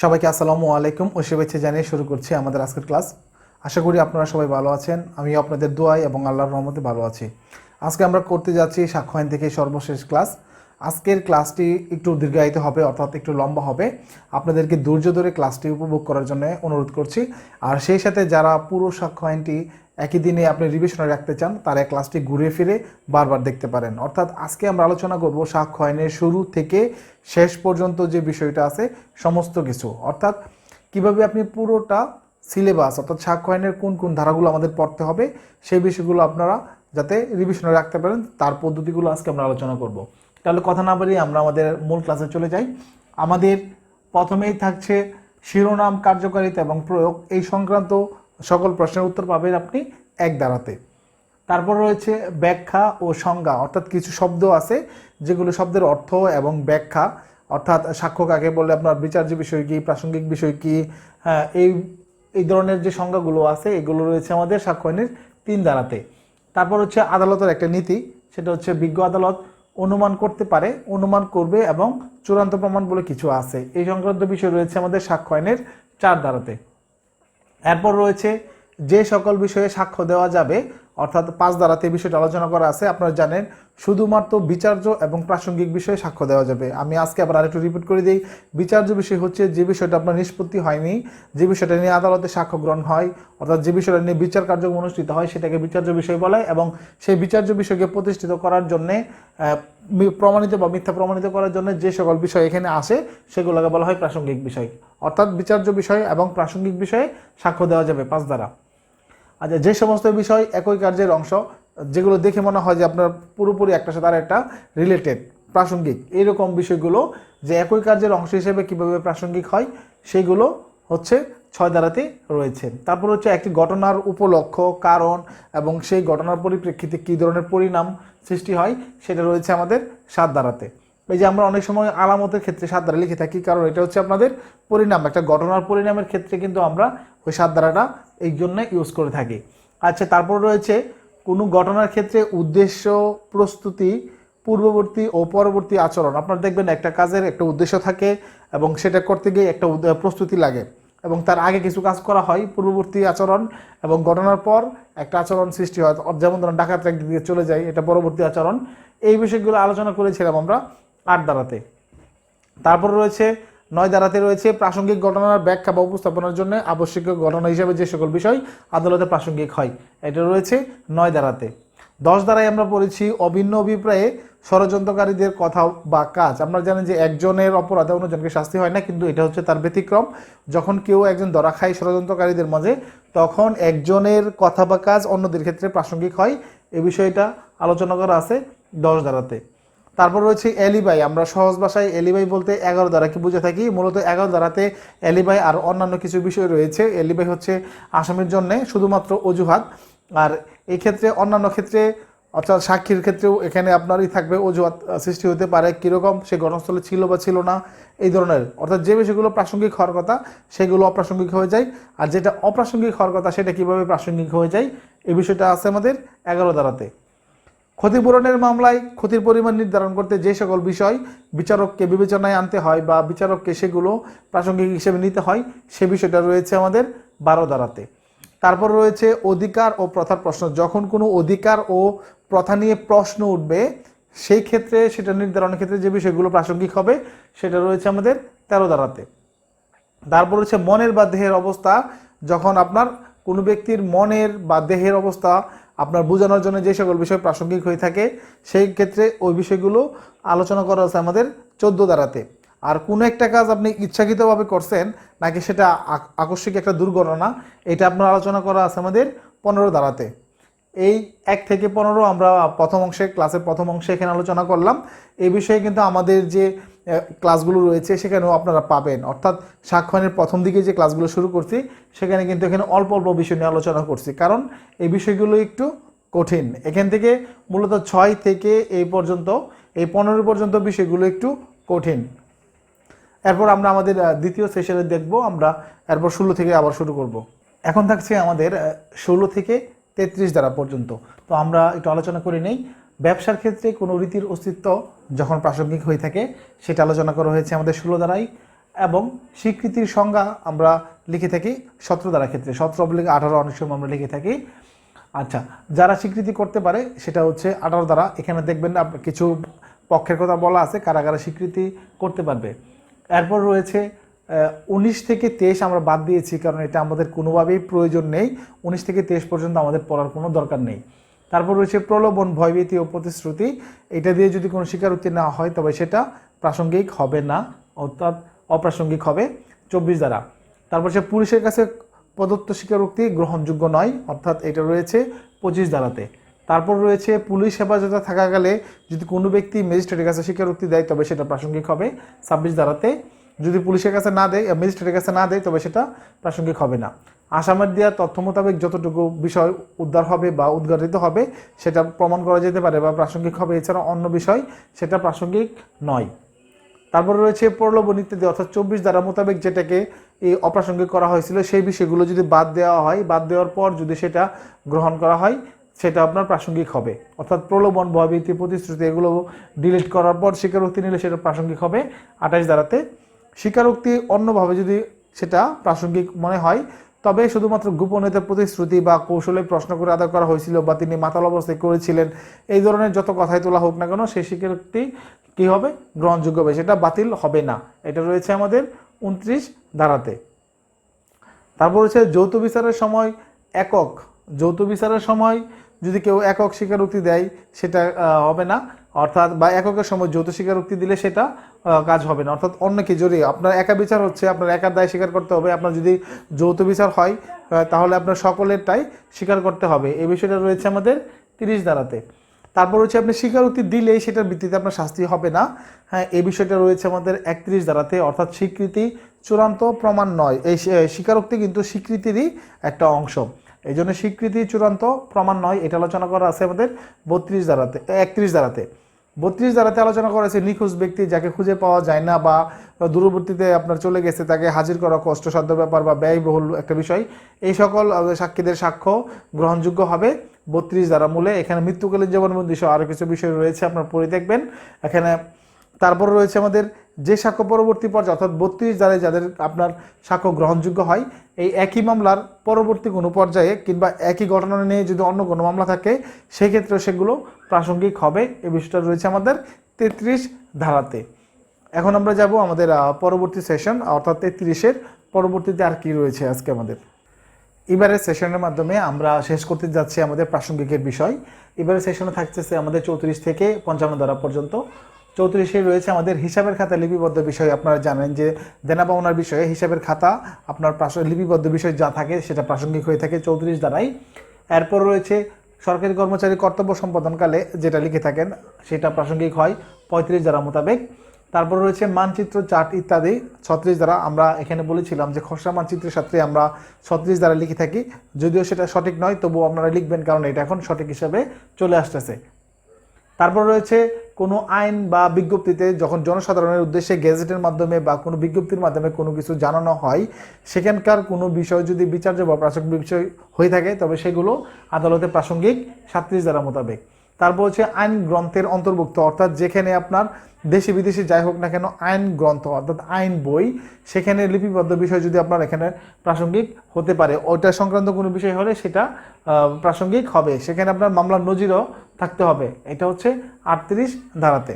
সবাইকে আসসালামু আলাইকুম ও শুভেচ্ছা জানিয়ে শুরু করছি আমাদের আজকের ক্লাস। আশা করি আপনারা সবাই ভালো আছেন। আমি আপনাদের দোয়ায় এবং আল্লাহর রহমতে ভালো আছি। আজকে আমরা করতে যাচ্ছি সাক্ষ্য আইন থেকে সর্বশেষ ক্লাস। আজকের ক্লাসটি একটু দীর্ঘায়িত হবে, অর্থাৎ একটু লম্বা হবে। আপনাদেরকে ধৈর্য ধরে ক্লাসটি উপভোগ করার জন্য অনুরোধ করছি। আর সেই সাথে যারা পুরো সাক্ষ্য আইনটি একই দিনে আপনি রিভিশনে রাখতে চান, তারা ক্লাসটি ঘুরে ফিরে বারবার দেখতে পারেন। অর্থাৎ আজকে আমরা আলোচনা করব সাক্ষ্য আইনের শুরু থেকে শেষ পর্যন্ত যে বিষয়টা আছে সমস্ত কিছু, অর্থাৎ কিভাবে আপনি পুরোটা সিলেবাস, অর্থাৎ সাক্ষ্য আইনের কোন কোন ধারাগুলো আমাদের পড়তে হবে সেই বিষয়গুলো আপনারা যাতে রিভিশনে রাখতে পারেন তার পদ্ধতিগুলো আজকে আমরা আলোচনা করব। তাহলে কথা না বাড়িয়ে আমরা আমাদের মূল ক্লাসে চলে যাই। আমাদের প্রথমেই থাকছে শিরোনাম, কার্যকারিতা এবং প্রয়োগ। এই সংক্রান্ত সকল প্রশ্নের উত্তর পাবেন আপনি এক ধারাতে। তারপর রয়েছে ব্যাখ্যা ও সংজ্ঞা, অর্থাৎ কিছু শব্দ আছে যেগুলো শব্দের অর্থ এবং ব্যাখ্যা, অর্থাৎ সাক্ষ্য কাকে বলে, আপনার বিচার্য বিষয় কী, প্রাসঙ্গিক বিষয় কী, এই ধরনের যে সংজ্ঞাগুলো আছে এগুলো রয়েছে আমাদের সাক্ষ্য আইনের 3 ধারাতে। তারপর হচ্ছে আদালতের একটা নীতি, সেটা হচ্ছে বিজ্ঞ আদালত অনুমান করতে পারে, অনুমান করবে এবং চূড়ান্ত প্রমাণ বলে কিছু আছে। এই সংক্রান্ত বিষয় রয়েছে আমাদের সাক্ষ্য আইনের 4 ধারাতে। এরপর রয়েছে যে সকল বিষয়ে সাক্ষ্য দেওয়া যাবে, অর্থাৎ 5 ধারাতে এই বিষয়টা আলোচনা করা আছে। আপনারা জানেন শুধুমাত্র বিচার্য এবং প্রাসঙ্গিক বিষয়ে সাক্ষ্য দেওয়া যাবে। আমি আজকে আবার আরেকটু রিপিট করে দিই। বিচার্য বিষয় হচ্ছে যে বিষয়টা আপনার নিষ্পত্তি হয়নি, যে বিষয়টা নিয়ে আদালতে সাক্ষ্য গ্রহণ হয়, অর্থাৎ যে বিষয়টা নিয়ে বিচার কার্য অনুষ্ঠিত হয় সেটাকে বিচার্য বিষয় বলে, এবং সেই বিচার্য বিষয়কে প্রতিষ্ঠিত করার জন্যে প্রমাণিত বা মিথ্যা প্রমাণিত করার জন্য যে সকল বিষয় এখানে আসে সেগুলোকে বলা হয় প্রাসঙ্গিক বিষয়। অর্থাৎ বিচার্য বিষয় এবং প্রাসঙ্গিক বিষয়ে সাক্ষ্য দেওয়া যাবে 5 ধারা। আচ্ছা, যে সমস্ত বিষয় একই কার্যের অংশ, যেগুলো দেখে মনে হয় যে আপনার পুরোপুরি একটার সাথে আর একটা রিলেটেড, প্রাসঙ্গিক, এইরকম বিষয়গুলো যে একই কার্যের অংশ হিসেবে কিভাবে প্রাসঙ্গিক হয় সেইগুলো হচ্ছে 6 ধারাতে রয়েছে। তারপর হচ্ছে একটি ঘটনার উপলক্ষ, কারণ এবং সেই ঘটনার পরিপ্রেক্ষিতে কী ধরনের পরিণাম সৃষ্টি হয় সেটা রয়েছে আমাদের 7 ধারাতে। এই যে আমরা অনেক সময় আলামতের ক্ষেত্রে 7 ধারা লিখে থাকি, কারণ এটা হচ্ছে আপনাদের পরিণাম, একটা ঘটনার পরিণামের ক্ষেত্রে কিন্তু আমরা ওই 7 ধারাটা এই জন্য ইউজ করে থাকি। আচ্ছা, তারপর রয়েছে কোনো ঘটনার ক্ষেত্রে উদ্দেশ্য, প্রস্তুতি, পূর্ববর্তী ও পরবর্তী আচরণ। আপনারা দেখবেন একটা কাজের একটা উদ্দেশ্য থাকে এবং সেটা করতে গিয়ে একটা প্রস্তুতি লাগে এবং তার আগে কিছু কাজ করা হয়, পূর্ববর্তী আচরণ, এবং ঘটনার পর একটা আচরণ সৃষ্টি হয়, যেমন ধরুন ডাকাত একদিক দিয়ে চলে যায়, এটা পরবর্তী আচরণ। এই বিষয়গুলো আলোচনা করেছিলাম আমরা 8 ধারাতে। তারপর রয়েছে 9 ধারাতে রয়েছে প্রাসঙ্গিক ঘটনার ব্যাখ্যা বা উপস্থাপনার জন্য আবশ্যক ঘটনা হিসেবে যে সকল বিষয় আদালতে প্রাসঙ্গিক হয়, এটা রয়েছে 9 ধারাতে। 10 ধারায় আমরা পড়েছি অভিন্ন অভিপ্রায়ে ষড়যন্ত্রকারীদের কথা বা কাজ। আপনারা জানেন যে একজনের অপরাধে অন্যজনকে শাস্তি হয় না, কিন্তু এটা হচ্ছে তার ব্যতিক্রম। যখন কেউ একজন ধরা খায় ষড়যন্ত্রকারীদের মাঝে, তখন একজনের কথা বা কাজ অন্যদের ক্ষেত্রে প্রাসঙ্গিক হয়। এই বিষয়টা আলোচনা করা আছে 10 ধারাতে। তারপর রয়েছে এলিবাই। আমরা সহজ ভাষায় এলিবাই বলতে 11 ধারাকে বুঝে থাকি। মূলত 11 ধারাতে এলিবাই আর অন্যান্য কিছু বিষয় রয়েছে। এলিবাই হচ্ছে আসামির জন্য শুধুমাত্র অজুহাত, আর এই ক্ষেত্রে অন্যান্য ক্ষেত্রে অর্থাৎ সাক্ষীর ক্ষেত্রেও এখানে আপনারই থাকবে অজুহাত সৃষ্টি হতে পারে, কীরকম সে ঘটনাস্থলে ছিল বা ছিল না, এই ধরনের। অর্থাৎ যে বিষয়গুলো প্রাসঙ্গিক হওয়ার কথা সেগুলো অপ্রাসঙ্গিক হয়ে যায়, আর যেটা অপ্রাসঙ্গিক হওয়ার কথা সেটা কীভাবে প্রাসঙ্গিক হয়ে যায় এই বিষয়টা আছে আমাদের 11 ধারাতে। ক্ষতিপূরণের মামলায় ক্ষতির পরিমাণ নির্ধারণ করতে যে সকল বিষয় বিচারককে বিবেচনায় আনতে হয় বা বিচারককে সেগুলো প্রাসঙ্গিক হিসেবে নিতে হয় সে বিষয়টা রয়েছে আমাদের 12 ধারাতে। তারপর রয়েছে অধিকার ও প্রথার প্রশ্ন। যখন কোনো অধিকার ও প্রথা নিয়ে প্রশ্ন উঠবে সেই ক্ষেত্রে সেটা নির্ধারণের ক্ষেত্রে যে বিষয়গুলো প্রাসঙ্গিক হবে সেটা রয়েছে আমাদের 13 ধারাতে। তারপর হচ্ছে মনের বা দেহের অবস্থা। যখন আপনার কোনো ব্যক্তির মনের বা দেহের অবস্থা আপনার বোঝানোর জন্য যে সকল বিষয় প্রাসঙ্গিক হয়ে থাকে সেই ক্ষেত্রে ওই বিষয়গুলো আলোচনা করা হচ্ছে আমাদের 14 ধারাতে। আর কোনো একটা কাজ আপনি ইচ্ছাকৃতভাবে করছেন নাকি সেটা আকস্মিক একটা দুর্ঘটনা, এটা আপনার আলোচনা করা আছে আমাদের 15 ধারাতে। এই 1 থেকে 15 আমরা প্রথম অংশে, ক্লাসের প্রথম অংশে এখানে আলোচনা করলাম। এই বিষয়ে কিন্তু আমাদের যে ক্লাসগুলো রয়েছে সেখানেও আপনারা পাবেন, অর্থাৎ সাক্ষ্য আইনের প্রথম দিকে যে ক্লাসগুলো শুরু করছি সেখানে কিন্তু এখানে অল্প অল্প বিষয় নিয়ে আলোচনা করছি, কারণ এই বিষয়গুলো একটু কঠিন। এখান থেকে মূলত 6 থেকে এই পর্যন্ত, এই 15 পর্যন্ত বিষয়গুলো একটু কঠিন। এরপর আমরা আমাদের দ্বিতীয় সেশনে দেখব, আমরা এরপর 16 থেকে আবার শুরু করব। এখন থাকছে আমাদের 16 থেকে 33 ধারা পর্যন্ত। তো আমরা একটু আলোচনা করে নেই। ব্যবসার ক্ষেত্রে কোনো রীতির অস্তিত্ব যখন প্রাসঙ্গিক হয়ে থাকে সেটা আলোচনা করা হয়েছে আমাদের 16 ধারায়। এবং স্বীকৃতির সংজ্ঞা আমরা লিখে থাকি 17 ধারা ক্ষেত্রে 17/18 অনেক সময় আমরা লিখে থাকি। আচ্ছা, যারা স্বীকৃতি করতে পারে সেটা হচ্ছে 18 ধারা। এখানে দেখবেন কিছু পক্ষের কথা বলা আছে কারা কারা স্বীকৃতি করতে পারবে। এরপর রয়েছে 19 থেকে 23 আমরা বাদ দিয়েছি, কারণ এটা আমাদের কোনোভাবেই প্রয়োজন নেই। 19 থেকে 23 পর্যন্ত আমাদের পড়ার কোনো দরকার নেই। তারপর রয়েছে প্রলোভন, ভয়ভীতি ও প্রতিশ্রুতি। এটা দিয়ে যদি কোনো স্বীকারোক্তি না হয় তবে সেটা প্রাসঙ্গিক হবে না, অর্থাৎ অপ্রাসঙ্গিক হবে 24 ধারা। তারপর সে পুলিশের কাছে প্রদত্ত স্বীকারোক্তি গ্রহণযোগ্য নয়, অর্থাৎ এটা রয়েছে 25 ধারাতে। তারপর রয়েছে পুলিশ হেফাজতে থাকাকালে যদি কোনো ব্যক্তি ম্যাজিস্ট্রেটের কাছে স্বীকারোক্তি দেয় তবে সেটা প্রাসঙ্গিক হবে 26 ধারাতে। যদি পুলিশের কাছে না দেয়, ম্যাজিস্ট্রেটের কাছে না দেয় তবে সেটা প্রাসঙ্গিক হবে না। আসামের দেওয়া তথ্য মোতাবেক যতটুকু বিষয় উদ্ধার হবে বা উদ্ঘাটিত হবে সেটা প্রমাণ করা যেতে পারে বা প্রাসঙ্গিক হবে, এছাড়া অন্য বিষয় সেটা প্রাসঙ্গিক নয়। তারপর রয়েছে প্রলোভন ইত্যাদি, অর্থাৎ 24 ধারা মোতাবেক যেটাকে এই অপ্রাসঙ্গিক করা হয়েছিল সেই বিষয়গুলো যদি বাদ দেওয়া হয়, বাদ দেওয়ার পর যদি সেটা গ্রহণ করা হয় সেটা আপনার প্রাসঙ্গিক হবে। অর্থাৎ প্রলোভন, ভয়ভীতি, প্রতিশ্রুতি এগুলো ডিলিট করার পর স্বীকারোক্তি নিলে সেটা প্রাসঙ্গিক হবে 28 ধারাতে। স্বীকারোক্তি অন্যভাবে যদি সেটা প্রাসঙ্গিক মনে হয় তবে শুধুমাত্র গোপনীয়তার প্রতিশ্রুতি বা কৌশলে প্রশ্ন করে আদায় করা হয়েছিল বা তিনি মাতাল অবস্থায় করেছিলেন, এই ধরনের যত কথাই তোলা হোক না কেন সেই স্বীকারোক্তি কী হবে, গ্রহণযোগ্য হবে, সেটা বাতিল হবে না। এটা রয়েছে আমাদের 29 ধারাতে। তারপর হচ্ছে যৌথ বিচারের সময় একক, যৌথ বিচারের সময় যদি কেউ একক স্বীকারোক্তি দেয় সেটা হবে না, অর্থাৎ বা এককের সময় যৌথ স্বীকারোক্তি দিলে সেটা কাজ হবে না। অর্থাৎ অন্যকে জড়িয়ে আপনার একা বিচার হচ্ছে, আপনার একার দায় স্বীকার করতে হবে। আপনার যদি যৌথ বিচার হয় তাহলে আপনার সকলেরটাই স্বীকার করতে হবে। এই বিষয়টা রয়েছে আমাদের 30 ধারাতে। তারপর হচ্ছে আপনি স্বীকারোক্তি দিলেই সেটার ভিত্তিতে আপনার শাস্তি হবে না, হ্যাঁ, এই বিষয়টা রয়েছে আমাদের 31 ধারাতে। অর্থাৎ স্বীকৃতি চূড়ান্ত প্রমাণ নয়, এই স্বীকারোক্তি কিন্তু স্বীকৃতিরই একটা অংশ, এই জন্য স্বীকৃতি চূড়ান্ত প্রমাণ নয়। এটা আলোচনা করা আছে আমাদের 32 ধারাতে, 31 ধারাতে। 32 ধারাতে আলোচনা করা আছে নিখোঁজ ব্যক্তি যাকে খুঁজে পাওয়া যায় না বা দূরবর্তীতে আপনার চলে গেছে, তাকে হাজির করা কষ্টসাধ্য ব্যাপার বা ব্যয়বহুল একটা বিষয়, এই সকল সাক্ষীদের সাক্ষ্য গ্রহণযোগ্য হবে 32 ধারা মূলে। এখানে মৃত্যুকালীন জবানবন্দি সহ আরও কিছু বিষয় রয়েছে, আপনার পড়ে দেখবেন এখানে। তারপর রয়েছে আমাদের যে সাক্ষ্য পরবর্তী পর্যায়ে, অর্থাৎ 32 ধারায় যাদের আপনার সাক্ষ্য গ্রহণযোগ্য হয়, এই একই মামলার পরবর্তী কোনো পর্যায়ে কিংবা একই ঘটনা নিয়ে যদি অন্য কোনো মামলা থাকে সেক্ষেত্রে সেগুলো প্রাসঙ্গিক হবে। এই বিষয়টা রয়েছে আমাদের 33 ধারাতে। এখন আমরা যাব আমাদের পরবর্তী সেশন, অর্থাৎ 33-এর পরবর্তীতে আর কি রয়েছে আজকে আমাদের। এবারের সেশনের মাধ্যমে আমরা শেষ করতে যাচ্ছি আমাদের প্রাসঙ্গিকের বিষয়। এবারের সেশনে থাকতেছে আমাদের 34 থেকে 55 ধারা পর্যন্ত। 34-এ রয়েছে আমাদের হিসাবের খাতা লিপিবদ্ধ বিষয়। আপনারা জানেন যে দেনা পাওনার বিষয়ে হিসাবের খাতা আপনার লিপিবদ্ধ বিষয় যা থাকে সেটা প্রাসঙ্গিক হয়ে থাকে 34 ধারায়। এরপর রয়েছে সরকারি কর্মচারী কর্তব্য সম্পাদনকালে যেটা লিখে থাকেন সেটা প্রাসঙ্গিক হয় 35 ধারা মোতাবেক। তারপর রয়েছে মানচিত্র, চার্ট ইত্যাদি 36 ধারা। আমরা এখানে বলেছিলাম যে খসড়া মানচিত্রের সাথে আমরা 36 ধারা লিখে থাকি, যদিও সেটা সঠিক নয় তবুও আপনারা লিখবেন কারণ এটা এখন সঠিক হিসাবে চলে আসতেছে। তারপর রয়েছে কোনো আইন বা বিজ্ঞপ্তিতে যখন জনসাধারণের উদ্দেশ্যে গেজেটের মাধ্যমে বা কোনো বিজ্ঞপ্তির মাধ্যমে কোনো কিছু জানানো হয়, সেখানকার কোনো বিষয় যদি বিচার্য বা প্রাসঙ্গিক বিষয় হয়ে থাকে তবে সেগুলো আদালতে প্রাসঙ্গিক 37 ধারা মোতাবেক। তারপর হচ্ছে আইন গ্রন্থের অন্তর্ভুক্ত, অর্থাৎ যেখানে আপনার দেশি বিদেশি যাই হোক না কেন আইন গ্রন্থ অর্থাৎ আইন বই, সেখানে লিপিবদ্ধ বিষয় যদি আপনার এখানে প্রাসঙ্গিক হতে পারে, ওইটা সংক্রান্ত কোনো বিষয় হলে সেটা প্রাসঙ্গিক হবে। সেখানে আপনার মামলার নজিরও থাকতে হবে। এটা হচ্ছে 38 ধারাতে।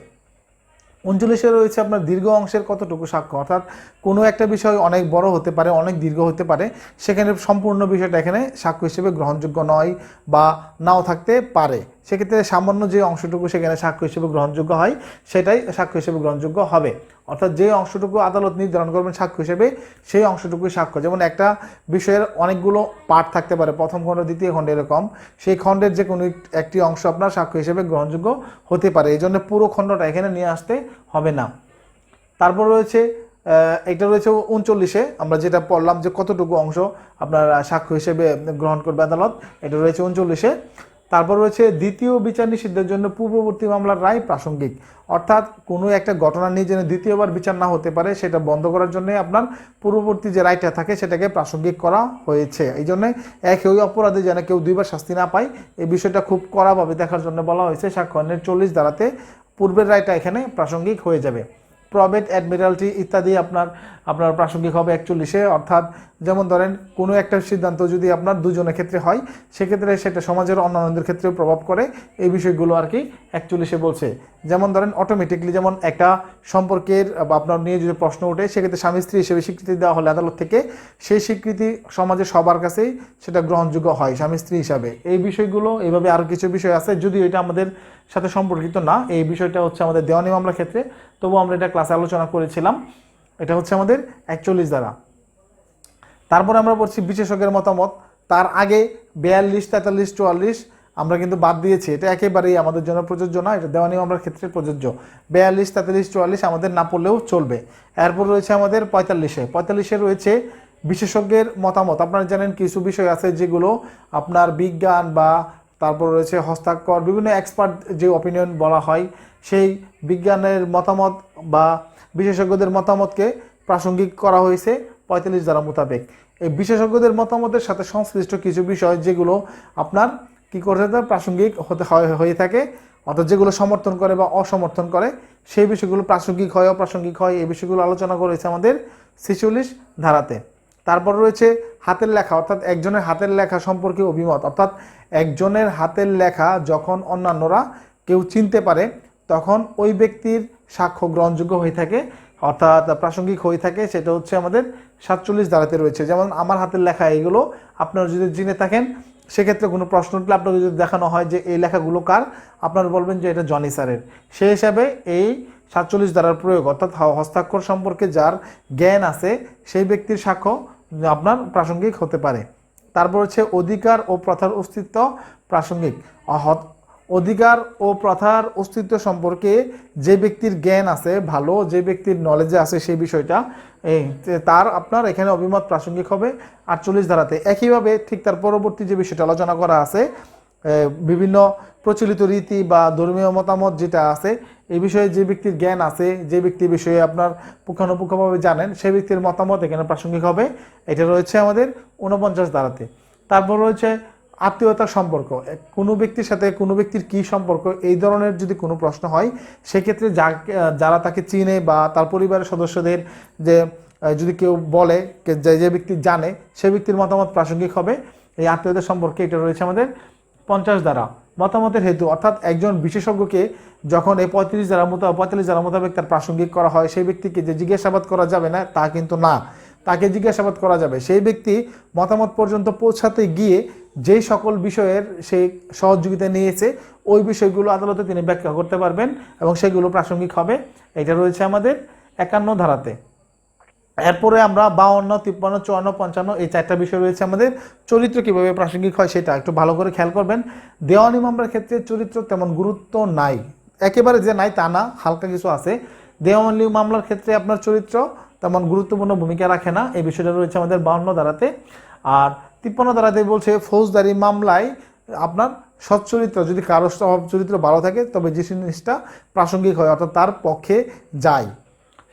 39-এ রয়েছে আপনার দীর্ঘ অংশের কতটুকু সাক্ষ্য, অর্থাৎ কোনো একটা বিষয় অনেক বড় হতে পারে, অনেক দীর্ঘ হতে পারে, সেখানে সম্পূর্ণ বিষয়টা এখানে সাক্ষ্য হিসেবে গ্রহণযোগ্য নয় বা নাও থাকতে পারে। সেক্ষেত্রে সামান্য যে অংশটুকু সেখানে সাক্ষ্য হিসেবে গ্রহণযোগ্য হয় সেটাই সাক্ষ্য হিসেবে গ্রহণযোগ্য হবে। অর্থাৎ যে অংশটুকু আদালত নির্ধারণ করবেন সাক্ষ্য হিসেবে সেই অংশটুকুই সাক্ষ্য। যেমন একটা বিষয়ের অনেকগুলো পার্ট থাকতে পারে, প্রথম খণ্ড, দ্বিতীয় খণ্ড, এরকম সেই খণ্ডের যে কোনো একটি অংশ আপনার সাক্ষ্য হিসেবে গ্রহণযোগ্য হতে পারে, এই জন্য পুরো খণ্ডটা এখানে নিয়ে আসতে হবে না। তারপর রয়েছে এটা রয়েছে 39-এ আমরা যেটা পড়লাম যে কতটুকু অংশ আপনার সাক্ষ্য হিসেবে গ্রহণ করবে আদালত, এটা রয়েছে 39-এ। তারপর রয়েছে দ্বিতীয় বিচার নিষিদ্ধের জন্য পূর্ববর্তী মামলার রায় প্রাসঙ্গিক, অর্থাৎ কোনো একটা ঘটনা নিয়ে যেন দ্বিতীয়বার বিচার না হতে পারে সেটা বন্ধ করার জন্য আপনার পূর্ববর্তী যে রায়টা থাকে সেটাকে প্রাসঙ্গিক করা হয়েছে। এই জন্য একই অপরাধে যেন কেউ দুইবার শাস্তি না পায় এই বিষয়টা খুব কড়াভাবে দেখার জন্য বলা হয়েছে। সাক্ষ্য আইনের 40 ধারাতে পূর্বের রায়টা এখানে প্রাসঙ্গিক হয়ে যাবে। প্রবেট, অ্যাডমিরালটি ইত্যাদি আপনার প্রাসঙ্গিক হবে 41-এ। অর্থাৎ যেমন ধরেন কোনো একটা সিদ্ধান্ত যদি আপনার দুজনের ক্ষেত্রে হয়, সেক্ষেত্রে সেটা সমাজের অন্যান্যদের ক্ষেত্রেও প্রভাব করে, এই বিষয়গুলো আর কি 41-এ বলছে। যেমন ধরেন অটোমেটিকলি যেমন একটা সম্পর্কের বা আপনার নিয়ে যদি প্রশ্ন ওঠে, সেক্ষেত্রে স্বামী স্ত্রী হিসেবে স্বীকৃতি দেওয়া হলে আদালত থেকে সেই স্বীকৃতি সমাজের সবার কাছেই সেটা গ্রহণযোগ্য হয় স্বামী স্ত্রী হিসাবে। এই বিষয়গুলো এইভাবে আরও কিছু বিষয় আছে, যদিও এটা আমাদের সাথে সম্পর্কিত না, এই বিষয়টা হচ্ছে আমাদের দেওয়ানি মামলার ক্ষেত্রে, তবু আমরা এটা ক্লাসে আলোচনা করেছিলাম। এটা হচ্ছে আমাদের 41 দ্বারা। তারপরে আমরা পড়ছি বিশেষজ্ঞের মতামত। তার আগে 42, 43, 44 আমরা কিন্তু বাদ দিয়েছি, এটা একেবারেই আমাদের জন্য প্রযোজ্য না, এটা দেওয়ানি মামলার ক্ষেত্রে প্রযোজ্য। 42, 43, 44 আমাদের না পড়লেও চলবে। এরপর রয়েছে আমাদের 45-এ রয়েছে বিশেষজ্ঞের মতামত। আপনারা জানেন কিছু বিষয় আছে যেগুলো আপনার বিজ্ঞান বা তারপর রয়েছে হস্তাক্ষর, বিভিন্ন এক্সপার্ট যে অপিনিয়ন বলা হয়, সেই বিজ্ঞানের মতামত বা বিশেষজ্ঞদের মতামতকে প্রাসঙ্গিক করা হয়েছে 45 ধারা মোতাবেক। এই বিশেষজ্ঞদের মতামতের সাথে সংশ্লিষ্ট কিছু বিষয় যেগুলো আপনার কী করতে প্রাসঙ্গিক হয়ে থাকে, অর্থাৎ যেগুলো সমর্থন করে বা অসমর্থন করে, সেই বিষয়গুলো প্রাসঙ্গিক হয় অপ্রাসঙ্গিক হয়, এই বিষয়গুলো আলোচনা করেছে আমাদের 46 ধারাতে। তারপর রয়েছে হাতের লেখা, অর্থাৎ একজনের হাতের লেখা সম্পর্কে অভিমত, অর্থাৎ একজনের হাতের লেখা যখন অন্যান্যরা কেউ চিনতে পারে, তখন ওই ব্যক্তির সাক্ষ্য গ্রহণযোগ্য হয়ে থাকে, অর্থাৎ প্রাসঙ্গিক হয়ে থাকে। সেটা হচ্ছে আমাদের 47 ধারাতে রয়েছে। যেমন আমার হাতের লেখা এইগুলো আপনারা যদি জেনে থাকেন, সেক্ষেত্রে কোনো প্রশ্ন উঠলে আপনাকে যদি দেখানো হয় যে এই লেখাগুলো কার, আপনারা বলবেন যে এটা জনি স্যারের। সেই হিসাবে এই 47 ধারার প্রয়োগ, অর্থাৎ হস্তাক্ষর সম্পর্কে যার জ্ঞান আছে সেই ব্যক্তির সাক্ষ্য আপনার প্রাসঙ্গিক হতে পারে। তারপর হচ্ছে অধিকার ও প্রথার অস্তিত্ব প্রাসঙ্গিক। অধিকার ও প্রথার অস্তিত্ব সম্পর্কে যে ব্যক্তির জ্ঞান আছে ভালো, যে ব্যক্তির নলেজে আছে সেই বিষয়টা, তার আপনার এখানে অভিমত প্রাসঙ্গিক হবে 48 ধারাতে। একইভাবে ঠিক তার পরবর্তী যে বিষয়টা আলোচনা করা আছে, বিভিন্ন প্রচলিত রীতি বা ধর্মীয় মতামত যেটা আছে, এই বিষয়ে যে ব্যক্তির জ্ঞান আছে, যে ব্যক্তি বিষয়ে আপনার পুঙ্খানুপুঙ্খভাবে জানেন, সেই ব্যক্তির মতামত এখানে প্রাসঙ্গিক হবে। এটা রয়েছে আমাদের 49 ধারাতে। তারপর রয়েছে আত্মীয়তার সম্পর্ক, কোনো ব্যক্তির সাথে কোনো ব্যক্তির কী সম্পর্ক, এই ধরনের যদি কোনো প্রশ্ন হয়, সেক্ষেত্রে যারা তাকে চিনে বা তার পরিবারের সদস্যদের যে যদি কেউ বলে, যে ব্যক্তি জানে, সেই ব্যক্তির মতামত প্রাসঙ্গিক হবে এই আত্মীয়তার সম্পর্কে। এটা রয়েছে আমাদের 50 ধারা। মতামতের হেতু, অর্থাৎ একজন বিশেষজ্ঞকে যখন এই 45 ধারা মোতাবেক তার প্রাসঙ্গিক করা হয়, সেই ব্যক্তিকে যে জিজ্ঞাসাবাদ করা যাবে না তা কিন্তু না, তাকে জিজ্ঞাসাবাদ করা যাবে। সেই ব্যক্তি মতামত পর্যন্ত পৌঁছাতে গিয়ে যেই সকল বিষয়ের সেই সহযোগিতা নিয়েছে, ওই বিষয়গুলো আদালতে তিনি ব্যাখ্যা করতে পারবেন এবং সেগুলো প্রাসঙ্গিক হবে। এটা রয়েছে আমাদের 51 ধারাতে। এরপরে আমরা 52, 53, 54, 55 এই 4টা বিষয় রয়েছে আমাদের। চরিত্র কীভাবে প্রাসঙ্গিক হয় সেটা একটু ভালো করে খেয়াল করবেন। দেওয়ানি মামলার ক্ষেত্রে চরিত্র তেমন গুরুত্ব নাই, একেবারে যে নাই তা না, হালকা কিছু আছে। দেওয়ানি মামলার ক্ষেত্রে আপনার চরিত্র তেমন গুরুত্বপূর্ণ ভূমিকা রাখে না, এই বিষয়টা রয়েছে আমাদের 52 ধারাতে। আর 53 ধারাতে বলছে ফৌজদারি মামলায় আপনার সচ্চরিত্র, যদি কারো স্বভাব চরিত্র ভালো থাকে তবে যে জিনিসটা প্রাসঙ্গিক হয়, অর্থাৎ তার পক্ষে যায়,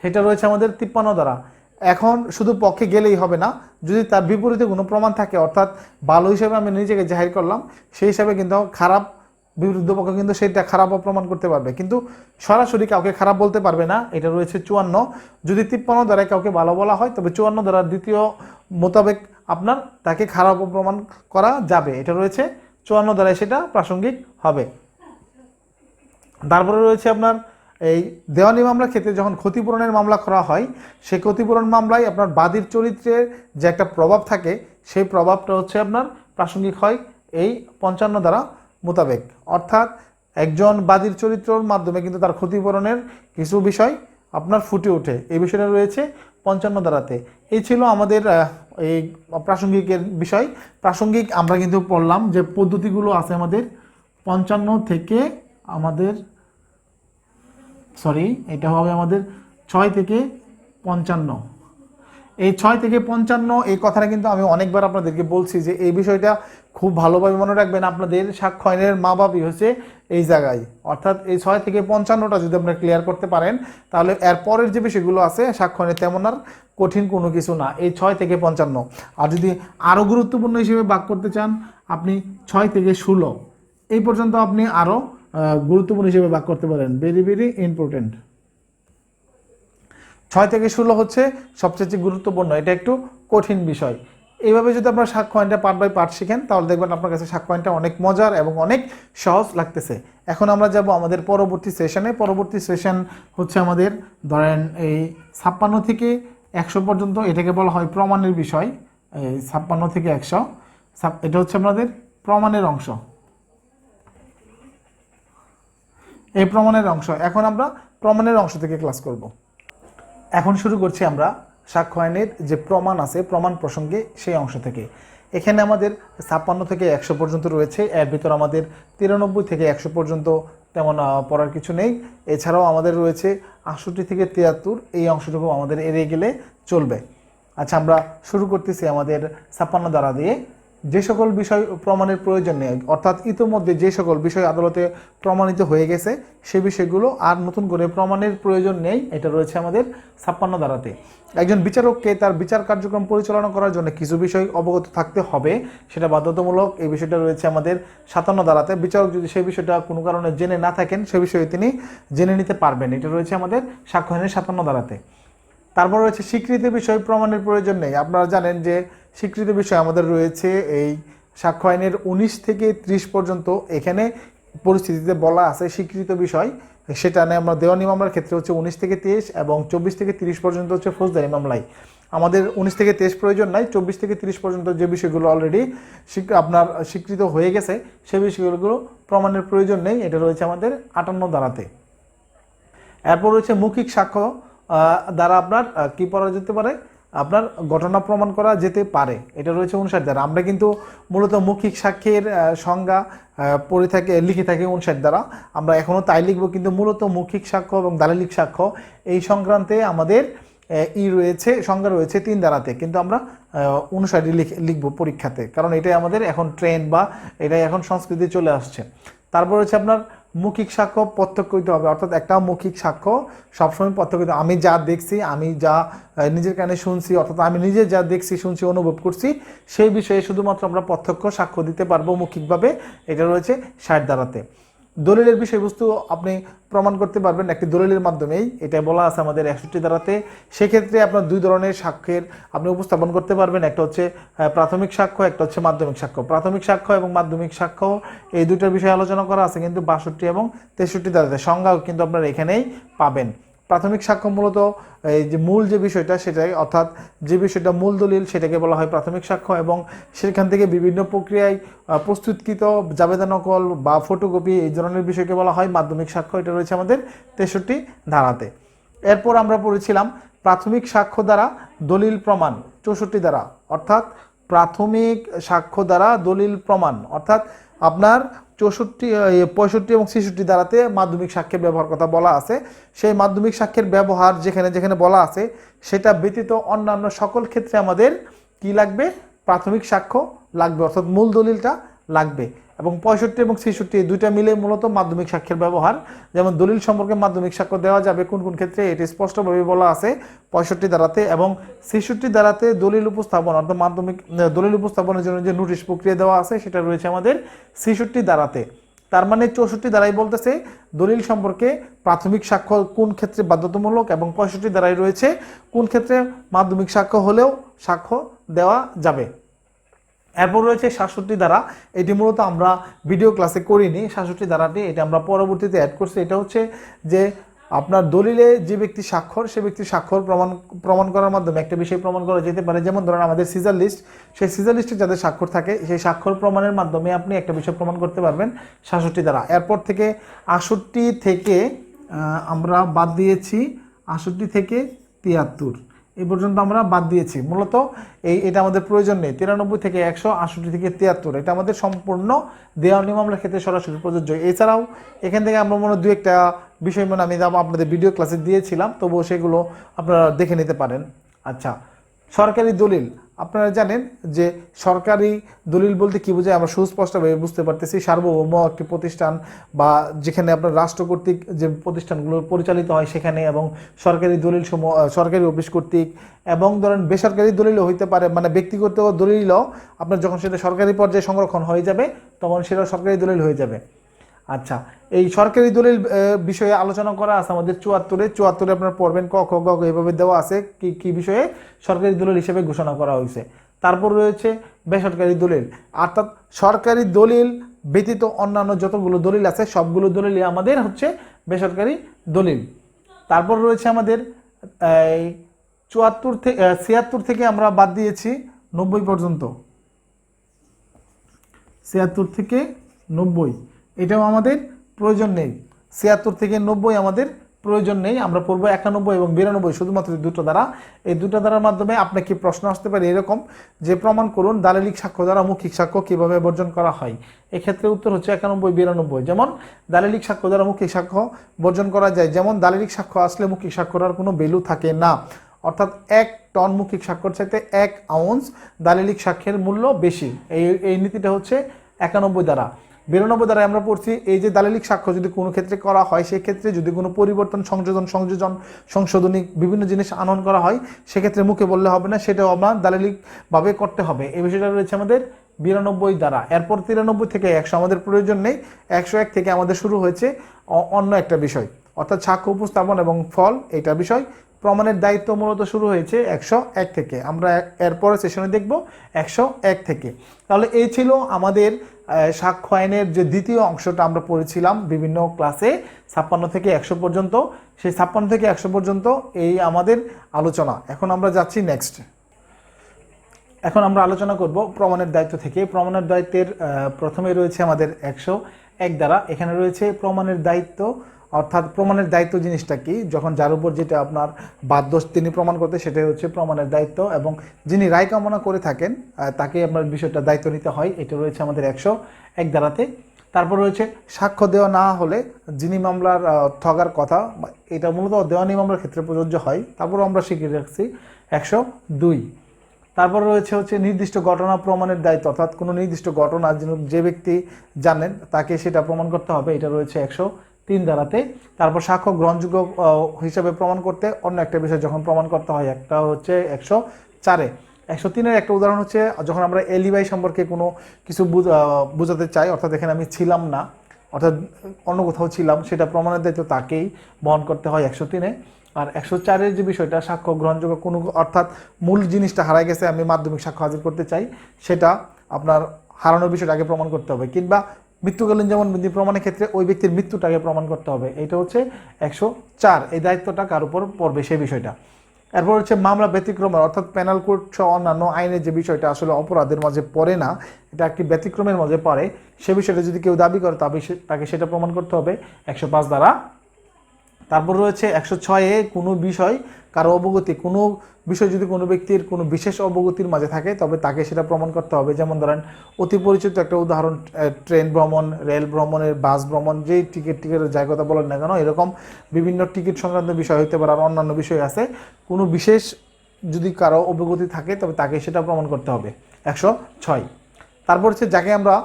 সেটা রয়েছে আমাদের 53 ধারা। এখন শুধু পক্ষে গেলেই হবে না, যদি তার বিপরীতে কোনো প্রমাণ থাকে, অর্থাৎ ভালো হিসেবে আমি নিজেকে জাহির করলাম, সেই হিসাবে কিন্তু খারাপ বিরুদ্ধ পক্ষ কিন্তু সেটা খারাপও প্রমাণ করতে পারবে, কিন্তু সরাসরি কাউকে খারাপ বলতে পারবে না। এটা রয়েছে 54। যদি 53 ধারায় কাউকে ভালো বলা হয়, তবে 54 ধারার দ্বিতীয় মোতাবেক আপনার তাকে খারাপও প্রমাণ করা যাবে। এটা রয়েছে 54 ধারায়, সেটা প্রাসঙ্গিক হবে। তারপরে রয়েছে আপনার এই দেওয়ানি মামলার ক্ষেত্রে যখন ক্ষতিপূরণের মামলা করা হয়, সেই ক্ষতিপূরণ মামলায় আপনার বাদীর চরিত্রের যে একটা প্রভাব থাকে, সেই প্রভাবটা হচ্ছে আপনার প্রাসঙ্গিক হয় এই 55 ধারা মোতাবেক। অর্থাৎ একজন বাদীর চরিত্রের মাধ্যমে কিন্তু তার ক্ষতিপূরণের কিছু বিষয় আপনার ফুটে ওঠে, এই বিষয়টা রয়েছে 55 ধারাতে। এই ছিল আমাদের এই প্রাসঙ্গিকের বিষয়। প্রাসঙ্গিক আমরা কিন্তু পড়লাম যে পদ্ধতিগুলো আছে আমাদের 55 থেকে আমাদের এটা হবে আমাদের 6 থেকে 55। এই 6 থেকে 55 এই কথাটা কিন্তু আমি অনেকবার আপনাদেরকে বলছি যে এই বিষয়টা খুব ভালোভাবে মনে রাখবেন। আপনাদের সাক্ষ্য আইনের মা বাপই হচ্ছে এই জায়গায়, অর্থাৎ এই 6 থেকে 55টা যদি আপনারা ক্লিয়ার করতে পারেন, তাহলে এর পরের যে বিষয়গুলো আছে সাক্ষ্য আইনে তেমন আর কঠিন কোনো কিছু না, এই 6 থেকে 55। আর যদি আরও গুরুত্বপূর্ণ হিসেবে ভাগ করতে চান, আপনি 6 থেকে 16 এই পর্যন্ত আপনি আরও গুরুত্বপূর্ণ হিসেবে ভাগ করতে পারেন, ভেরি ভেরি ইম্পর্টেন্ট। 6 থেকে 16 হচ্ছে সবচেয়ে গুরুত্বপূর্ণ, এটা একটু কঠিন বিষয়। এইভাবে যদি আপনারা সাক্ষ্য আইনটা পার্ট বাই পার্ট শিখেন তাহলে দেখবেন আপনার কাছে সাক্ষ্য আইনটা অনেক মজার এবং অনেক সহজ লাগতেছে। এখন আমরা যাব আমাদের পরবর্তী সেশনে। পরবর্তী সেশন হচ্ছে আমাদের ধরেন এই 56 থেকে 100 পর্যন্ত, এটাকে বলা হয় প্রমাণের বিষয়। এই 56 থেকে 100 এটা হচ্ছে আমাদের প্রমাণের অংশ, এই প্রমাণের অংশ। এখন আমরা প্রমাণের অংশ থেকে ক্লাস করব। এখন শুরু করছি আমরা সাক্ষ্য আইনের যে প্রমাণ আছে প্রমাণ প্রসঙ্গে সেই অংশ থেকে। এখানে আমাদের 56 থেকে 100 পর্যন্ত রয়েছে, এর ভিতর আমাদের 93 থেকে 100 পর্যন্ত তেমন পড়ার কিছু নেই। এছাড়াও আমাদের রয়েছে 68 থেকে 73, এই অংশটুকু আমাদের এড়িয়ে গেলে চলবে। আচ্ছা, আমরা শুরু করতেছি আমাদের 56 ধারা দিয়ে। যে সকল বিষয় প্রমাণের প্রয়োজন নেই, অর্থাৎ ইতিমধ্যে যে সকল বিষয় আদালতে প্রমাণিত হয়ে গেছে সেই বিষয়গুলো আর নতুন করে প্রমাণের প্রয়োজন নেই, এটা রয়েছে আমাদের 56 ধারাতে। একজন বিচারককে তার বিচার কার্যক্রম পরিচালনা করার জন্য কিছু বিষয় অবগত থাকতে হবে, সেটা বাধ্যতামূলক। এই বিষয়টা রয়েছে আমাদের 57 ধারাতে। বিচারক যদি সেই বিষয়টা কোনো কারণে জেনে না থাকেন সে বিষয়ে তিনি জেনে নিতে পারবেন, এটা রয়েছে আমাদের সাক্ষ্য আইনের 57 ধারাতে। তারপর রয়েছে স্বীকৃত বিষয় প্রমাণের প্রয়োজন নেই। আপনারা জানেন যে স্বীকৃত বিষয় আমাদের রয়েছে এই সাক্ষ্য আইনের 19 থেকে 30 পর্যন্ত। এখানে পরিস্থিতিতে বলা আছে স্বীকৃত বিষয়, সেটা নিয়ে আমরা দেওয়ানি মামলার ক্ষেত্রে হচ্ছে 19 থেকে 23 এবং 24 থেকে 30 পর্যন্ত হচ্ছে ফৌজদারি মামলায়। আমাদের 19 থেকে 23 প্রয়োজন নাই, 24 থেকে 30 পর্যন্ত যে বিষয়গুলো অলরেডি আপনার স্বীকৃত হয়ে গেছে সেই বিষয়গুলো প্রমাণের প্রয়োজন নেই, এটা রয়েছে আমাদের 58 ধারাতে। এরপর রয়েছে মৌখিক সাক্ষ্য দ্বারা আপনার কি করা যেতে পারে, আপনার ঘটনা প্রমাণ করা যেতে পারে, এটা রয়েছে 59 ধারা। আমরা কিন্তু মূলত মৌখিক সাক্ষ্যের সংজ্ঞা পড়ে থাকে লিখে থাকি 59 ধারা, আমরা এখনও তাই লিখব, কিন্তু মূলত মৌখিক সাক্ষ্য এবং দালিলিক সাক্ষ্য এই সংক্রান্তে আমাদের রয়েছে সংজ্ঞা রয়েছে 3 ধারাতে, কিন্তু আমরা 59 লিখব পরীক্ষাতে, কারণ এটাই আমাদের এখন ট্রেন্ড বা এটাই এখন সংস্কৃতি চলে আসছে। তারপর হচ্ছে আপনার মৌখিক সাক্ষ্য প্রত্যক্ষ হইতে হবে, অর্থাৎ একটা মৌখিক সাক্ষ্য সবসময় প্রত্যক্ষ হইতে, আমি যা দেখছি, আমি যা নিজের কানে শুনছি, অর্থাৎ আমি নিজে যা দেখছি শুনছি অনুভব করছি সেই বিষয়ে শুধুমাত্র আমরা প্রত্যক্ষ সাক্ষ্য দিতে পারবো মৌখিকভাবে, এটা রয়েছে 60 ধারাতে। দলিলের বিষয়বস্তু আপনি প্রমাণ করতে পারবেন একটি দলিলের মাধ্যমেই, এটা বলা আছে আমাদের 61 ধারাতে। সেক্ষেত্রে আপনার 2 ধরনের সাক্ষ্যের আপনি উপস্থাপন করতে পারবেন, একটা হচ্ছে প্রাথমিক সাক্ষ্য, একটা হচ্ছে মাধ্যমিক সাক্ষ্য। প্রাথমিক সাক্ষ্য এবং মাধ্যমিক সাক্ষ্য এই দুইটার বিষয়ে আলোচনা করা আছে কিন্তু 62 এবং 63 ধারাতে, সংজ্ঞাও কিন্তু আপনারা এখানেই পাবেন। প্রাথমিক সাক্ষ্য মূলত এই যে মূল যে বিষয়টা সেটাই, অর্থাৎ যে বিষয়টা মূল দলিল সেটাকে বলা হয় প্রাথমিক সাক্ষ্য, এবং সেখান থেকে বিভিন্ন প্রক্রিয়ায় প্রস্তুতকৃত জাবেদা নকল বা ফটোকপি এই ধরনের বিষয়কে বলা হয় মাধ্যমিক সাক্ষ্য, এটা রয়েছে আমাদের 63 ধারাতে। এরপর আমরা পড়েছিলাম প্রাথমিক সাক্ষ্য দ্বারা দলিল প্রমাণ 64 ধারা, অর্থাৎ প্রাথমিক সাক্ষ্য দ্বারা দলিল প্রমাণ, অর্থাৎ আপনার 65 এবং 66 ধারাতে মাধ্যমিক সাক্ষ্যের ব্যবহার কথা বলা আছে। সেই মাধ্যমিক সাক্ষ্যের ব্যবহার যেখানে যেখানে বলা আছে সেটা ব্যতীত অন্যান্য সকল ক্ষেত্রে আমাদের কি লাগবে, প্রাথমিক সাক্ষ্য লাগবে, অর্থাৎ মূল দলিলটা লাগবে। এবং 65 এবং 66 দুইটা মিলে মূলত মাধ্যমিক সাক্ষ্যের ব্যবহার। যেমন দলিল সম্পর্কে মাধ্যমিক সাক্ষ্য দেওয়া যাবে কোন কোন ক্ষেত্রে, এটি স্পষ্টভাবে বলা আছে 65 ধারাতে, এবং 66 ধারাতে দলিল উপস্থাপন অর্থাৎ মাধ্যমিক দলিল উপস্থাপনের জন্য যে নোটিশ প্রক্রিয়া দেওয়া আছে সেটা রয়েছে আমাদের 66 ধারাতে। তার মানে 64 ধারাই বলতেছে দলিল সম্পর্কে প্রাথমিক সাক্ষ্য কোন ক্ষেত্রে বাধ্যতামূলক, এবং 65 ধারায় রয়েছে কোন ক্ষেত্রে মাধ্যমিক সাক্ষ্য হলেও সাক্ষ্য দেওয়া যাবে। এরপর রয়েছে 67 ধারা, এটি মূলত আমরা ভিডিও ক্লাসে করিনি। 67 ধারাটি এটা আমরা পরবর্তীতে অ্যাড করছি। এটা হচ্ছে যে আপনার দলিলে যে ব্যক্তি স্বাক্ষর সে ব্যক্তি স্বাক্ষর প্রমাণ করার মাধ্যমে একটা বিষয় প্রমাণ করা যেতে পারে। যেমন ধরেন আমাদের সিজার লিস্ট, সেই সিজার লিস্টে যাদের স্বাক্ষর থাকে সেই স্বাক্ষর প্রমাণের মাধ্যমে আপনি একটা বিষয় প্রমাণ করতে পারবেন 67 ধারা। এরপর থেকে 68 থেকে আমরা বাদ দিয়েছি 68 থেকে 73 এই পর্যন্ত আমরা বাদ দিয়েছি, মূলত এটা আমাদের প্রয়োজন নেই। 93 থেকে 100, 68 থেকে 73 এটা আমাদের সম্পূর্ণ দেওয়ানি মামলার ক্ষেত্রে সরাসরি প্রযোজ্য। এছাড়াও এখান থেকে আমরা মনে 2-1টা বিষয় আমি আপনাদের ভিডিও ক্লাসে দিয়েছিলাম, তবুও সেগুলো আপনারা দেখে নিতে পারেন। আচ্ছা, সরকারি দলিল, আপনারা জানেন যে সরকারি দলিল বলতে কী বোঝায় আমরা সুস্পষ্টভাবে বুঝতে পারতেছি, সার্বভৌম একটি প্রতিষ্ঠান বা যেখানে আপনার রাষ্ট্র কর্তৃক যে প্রতিষ্ঠানগুলো পরিচালিত হয় সেখানে, এবং সরকারি দলিল সমূহ সরকারি অফিস কর্তৃক, এবং ধরেন বেসরকারি দলিলও হইতে পারে, মানে ব্যক্তিগত দলিলও আপনার যখন সেটা সরকারি পর্যায়ে সংরক্ষণ হয়ে যাবে তখন সেটা সরকারি দলিল হয়ে যাবে। আচ্ছা, এই সরকারি দলিল বিষয়ে আলোচনা করা আছে আমাদের 74-এ আপনারা পড়বেন। ক খ গ ঘ এভাবে দেওয়া আছে কি কি বিষয়ে সরকারি দলিল হিসেবে ঘোষণা করা হয়েছে। তারপর রয়েছে বেসরকারি দলিল, অর্থাৎ সরকারি দলিল ব্যতীত অন্যান্য যতগুলো দলিল আছে সবগুলো দলিলই আমাদের হচ্ছে বেসরকারি দলিল। তারপর রয়েছে আমাদের এই 76 থেকে আমরা বাদ দিয়েছি 90 পর্যন্ত, 76 থেকে 90 এটাও আমাদের প্রয়োজন নেই। 76 থেকে 90 আমাদের প্রয়োজন নেই, আমরা পড়বো 91 এবং 92 শুধুমাত্র দুটো দ্বারা। এই দুটো দ্বারার মাধ্যমে আপনার কি প্রশ্ন আসতে পারে এরকম যে প্রমাণ করুন দালিলিক সাক্ষ্য দ্বারা মৌখিক সাক্ষ্য কিভাবে বর্জন করা হয়। এক্ষেত্রে উত্তর হচ্ছে 91-92। যেমন দালিলিক সাক্ষ্য দ্বারা মৌখিক সাক্ষ্য বর্জন করা যায়, যেমন দালিলিক সাক্ষ্য আসলে মৌখিক সাক্ষ্যর আর কোনো ভ্যালু থাকে না, অর্থাৎ 1 টন মৌখিক স্বাক্ষর চাইতে 1 আউন্স দালিলিক সাক্ষ্যের মূল্য বেশি। এই নীতিটা হচ্ছে 91 দ্বারা। 92 দ্বারা আমরা পড়ছি এই যে দালিলিক সাক্ষ্য যদি কোনো ক্ষেত্রে করা হয়, সেই ক্ষেত্রে যদি কোনো পরিবর্তন সংশোধনী বিভিন্ন জিনিস আনয়ন করা হয়, সেক্ষেত্রে মুখে বললে হবে না, সেটাও আমরা দালিলিকভাবে করতে হবে। এই বিষয়টা রয়েছে আমাদের 92 দ্বারা। এরপর 93 থেকে 100 আমাদের প্রয়োজন নেই। 101 থেকে আমাদের শুরু হয়েছে অন্য একটা বিষয়, অর্থাৎ সাক্ষ্য উপস্থাপন এবং ফল এটা বিষয়। প্রমাণের দায়িত্ব মূলত শুরু হয়েছে 101 থেকে, আমরা এরপরে সেশনে দেখব 101 থেকে। তাহলে এই ছিল আমাদের সাক্ষ্য আইনের যে দ্বিতীয় অংশটা আমরা পড়েছিলাম বিভিন্ন ক্লাসে 56 থেকে 100 পর্যন্ত। সেই 56 থেকে 100 পর্যন্ত এই আমাদের আলোচনা। এখন আমরা যাচ্ছি নেক্সট। এখন আমরা আলোচনা করব প্রমাণের দায়িত্ব থেকে। প্রমাণের দায়িত্বের প্রথমে রয়েছে আমাদের 101 দ্বারা। এখানে রয়েছে প্রমাণের দায়িত্ব, অর্থাৎ প্রমাণের দায়িত্ব জিনিসটা কি, যখন যার উপর যেটা আপনার বাধ্য তিনি প্রমাণ করতে, সেটাই হচ্ছে প্রমাণের দায়িত্ব, এবং যিনি রায় কামনা করে থাকেন তাকে আপনার বিষয়টা দায়িত্ব নিতে হয়। এটা রয়েছে আমাদের 101 ধারাতে। তারপর রয়েছে সাক্ষ্য দেওয়া না হলে যিনি মামলার ঠগার কথা, এটা মূলত দেওয়ানি মামলার ক্ষেত্রে প্রযোজ্য হয়, তারপরও আমরা শিখিয়ে রাখছি 102। তারপর রয়েছে হচ্ছে নির্দিষ্ট ঘটনা প্রমাণের দায়িত্ব, অর্থাৎ কোনো নির্দিষ্ট ঘটনা যে ব্যক্তি জানেন তাকে সেটা প্রমাণ করতে হবে, এটা রয়েছে 103 ধারাতে। তারপর সাক্ষ্য গ্রহণযোগ্য হিসাবে প্রমাণ করতে অন্য একটা বিষয় যখন প্রমাণ করতে হয়, একটা হচ্ছে 104-এ। 103-এর একটা উদাহরণ হচ্ছে যখন আমরা এলিবাই সম্পর্কে কোনো কিছু বোঝাতে চাই, অর্থাৎ এখানে আমি ছিলাম না, অর্থাৎ অন্য কোথাও ছিলাম, সেটা প্রমাণের দায়িত্ব তাকেই বহন করতে হয় 103-এ। আর 104-এর যে বিষয়টা সাক্ষ্য গ্রহণযোগ্য কোনো, অর্থাৎ মূল জিনিসটা হারাই গেছে, আমি মাধ্যমিক সাক্ষ্য হাজির করতে চাই, সেটা আপনার হারানোর বিষয়টা আগে প্রমাণ করতে হবে, কিংবা মৃত্যুকালীন যেমন প্রমাণের ক্ষেত্রে ওই ব্যক্তির মৃত্যুটাকে প্রমাণ করতে হবে। এটা হচ্ছে 104। এই দায়িত্বটা কার উপর পড়বে সেই বিষয়টা। এরপর হচ্ছে মামলা ব্যতিক্রমের, অর্থাৎ পেনাল কোড সহ অন্যান্য আইনের যে বিষয়টা আসলে অপরাধের মাঝে পড়ে না, এটা একটি ব্যতিক্রমের মাঝে পড়ে, সে বিষয়টা যদি কেউ দাবি করে তবে তাকে সেটা প্রমাণ করতে হবে 105 দ্বারা। তারপর রয়েছে 106-এ কোনো বিষয় কারো অবগতি, কোনো বিষয় যদি কোনো ব্যক্তির কোনো বিশেষ অবগতির মাঝে থাকে তবে তাকে সেটা প্রমাণ করতে হবে। যেমন ধরেন অতি পরিচিত একটা উদাহরণ, ট্রেন ভ্রমণ, রেল ভ্রমণের, বাস ভ্রমণ, যেই টিকিটের যাই কথা বলেন না কেন, এরকম বিভিন্ন টিকিট সংক্রান্ত বিষয় হতে পারে, আর অন্যান্য বিষয় আছে। কোনো বিশেষ যদি কারো অবগতি থাকে তবে তাকে সেটা প্রমাণ করতে হবে 106। তারপর হচ্ছে যাকে আমরা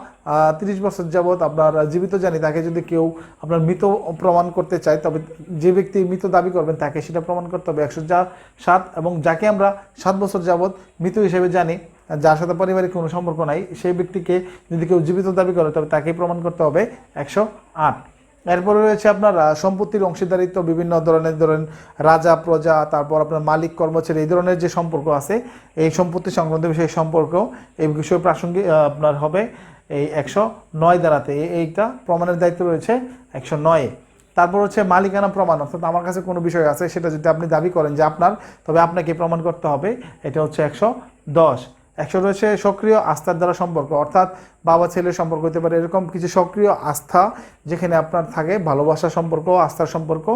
30 বছর যাবৎ আপনার জীবিত জানি, তাকে যদি কেউ আপনার মৃত প্রমাণ করতে চায় তবে যে ব্যক্তি মৃত দাবি করবেন তাকে সেটা প্রমাণ করতে হবে 107। এবং যাকে আমরা 7 বছর যাবৎ মৃত হিসেবে জানি, যার সাথে পারিবারিক কোনো সম্পর্ক নাই, সেই ব্যক্তিকে যদি কেউ জীবিত দাবি করে তবে তাকেই প্রমাণ করতে হবে 108। এরপরে রয়েছে আপনার সম্পত্তির অংশীদারিত্ব, বিভিন্ন ধরনের ধরেন রাজা প্রজা, তারপর আপনার মালিক কর্মচারী, এই ধরনের যে সম্পর্ক আছে, এই সম্পত্তি সংক্রান্ত বিষয়ে সম্পর্ক, এই বিষয়ে প্রাসঙ্গিক আপনার হবে এই 109 ধারাতে। এইটা প্রমাণের দায়িত্ব রয়েছে 109-এ। তারপর হচ্ছে মালিকানা প্রমাণ, অর্থাৎ আমার কাছে কোনো বিষয় আছে, সেটা যদি আপনি দাবি করেন যে আপনার, তবে আপনাকে প্রমাণ করতে হবে, এটা হচ্ছে 110। 100 রয়েছে সক্রিয় আস্থার দ্বারা সম্পর্ক, অর্থাৎ বাবা ছেলের সম্পর্ক হতে পারে, এরকম কিছু সক্রিয় আস্থা যেখানে আপনার থাকে ভালোবাসার সম্পর্ক, আস্থার সম্পর্ক,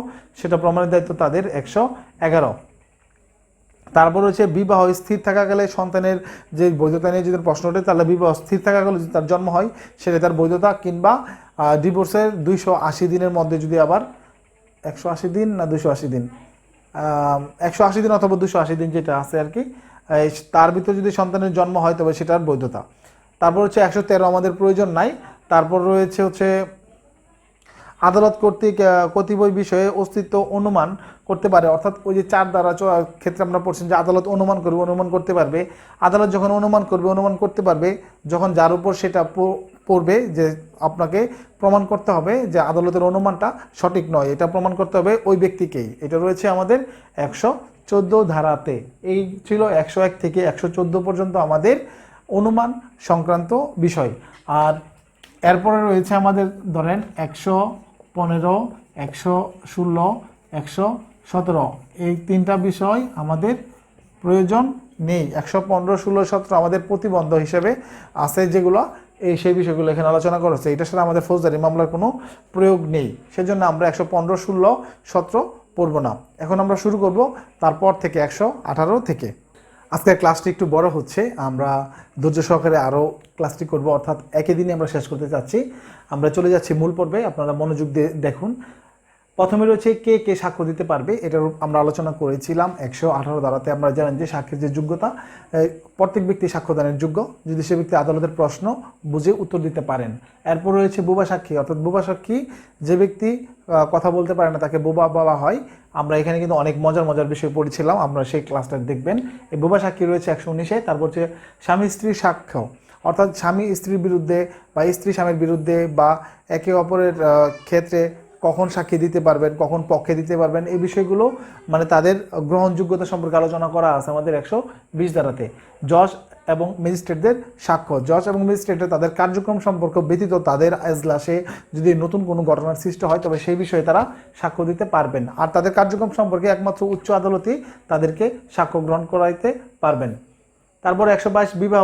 সেটা প্রমাণের দায়িত্ব তাদের 111। তারপর হচ্ছে বিবাহ স্থির থাকাকালে সন্তানের যে বৈধতা নিয়ে যদি প্রশ্ন ওঠে, তাহলে বিবাহ স্থির থাকাকালে যদি তার জন্ম হয় সেটা তার বৈধতা, কিংবা ডিভোর্সের 280 দিনের মধ্যে যদি আবার 180 দিন না 280 দিন, 180 দিন অথবা 280 দিন যেটা আছে আর কি, তার ভিতরে যদি সন্তানের জন্ম হয় তবে সেটার বৈধতা। তারপর হচ্ছে 113 আমাদের প্রয়োজন নাই। তারপর রয়েছে হচ্ছে আদালত কর্তৃক কতিপয় বিষয়ে অস্তিত্ব অনুমান করতে পারে, অর্থাৎ ওই যে 4 দ্বারা ক্ষেত্রে আমরা পড়ছেন যে আদালত অনুমান করবে, অনুমান করতে পারবে। আদালত যখন অনুমান করবে, অনুমান করতে পারবে যখন যার উপর সেটা পড়বে যে আপনাকে প্রমাণ করতে হবে যে আদালতের অনুমানটা সঠিক নয়, এটা প্রমাণ করতে হবে ওই ব্যক্তিকেই। এটা রয়েছে আমাদের 114 ধারাতে। এই ছিল 101 থেকে 114 পর্যন্ত আমাদের অনুমান সংক্রান্ত বিষয়। আর এরপরে রয়েছে আমাদের ধরেন 115, 116, 117 এই তিনটা বিষয় আমাদের প্রয়োজন নেই। 115, 16, 17 আমাদের প্রতিবন্ধ হিসেবে আছে যেগুলো, সেই বিষয়গুলো এখানে আলোচনা করা হচ্ছে। এটার সাথে আমাদের ফৌজদারি মামলার কোনো প্রয়োগ নেই, সেজন্য আমরা 115, 16, 17 পড়ব না। এখন আমরা শুরু করব তারপর থেকে 118 থেকে। আজকের ক্লাসটি একটু বড় হচ্ছে, আমরা ধৈর্য সহকারে আরও ক্লাসটি করব, অর্থাৎ একই দিনে আমরা শেষ করতে চাচ্ছি। আমরা চলে যাচ্ছি মূল পর্বে, আপনারা মনোযোগ দিয়ে দেখুন। প্রথমে রয়েছে কে কে সাক্ষ্য দিতে পারবে, এটার আমরা আলোচনা করেছিলাম 118 ধারাতে। আমরা জানেন যে সাক্ষীর যে যোগ্যতা, প্রত্যেক ব্যক্তি সাক্ষ্যদানের যোগ্য যদি সে ব্যক্তি আদালতের প্রশ্ন বুঝে উত্তর দিতে পারেন। এরপর রয়েছে বোবা সাক্ষী, অর্থাৎ বোবা সাক্ষী যে ব্যক্তি কথা বলতে পারে না তাকে বোবা বলা হয়। আমরা এখানে কিন্তু অনেক মজার বিষয় পড়েছিলাম, আমরা সেই ক্লাসটা দেখবেন। এই বোবা সাক্ষী রয়েছে 119-এ। তারপর হচ্ছে স্বামী স্ত্রীর সাক্ষ্য, অর্থাৎ স্বামী স্ত্রীর বিরুদ্ধে বা স্ত্রী স্বামীর বিরুদ্ধে বা একে অপরের ক্ষেত্রে কখন সাক্ষী দিতে পারবেন, কখন পক্ষে দিতে পারবেন, এই বিষয়গুলো মানে তাদের গ্রহণযোগ্যতা সম্পর্কে আলোচনা করা আছে আমাদের 120 ধারাতে। জজ এবং ম্যাজিস্ট্রেটদের সাক্ষ্য, জজ এবং ম্যাজিস্ট্রেটের তাদের কার্যক্রম সম্পর্ক ব্যতীত তাদের এজলাসে যদি নতুন কোনো ঘটনার সৃষ্টি হয় তবে সেই বিষয়ে তারা সাক্ষ্য দিতে পারবেন। আর তাদের কার্যক্রম সম্পর্কে একমাত্র উচ্চ আদালতই তাদেরকে সাক্ষ্য গ্রহণ করাইতে পারবেন। তারপর 122 বিবাহ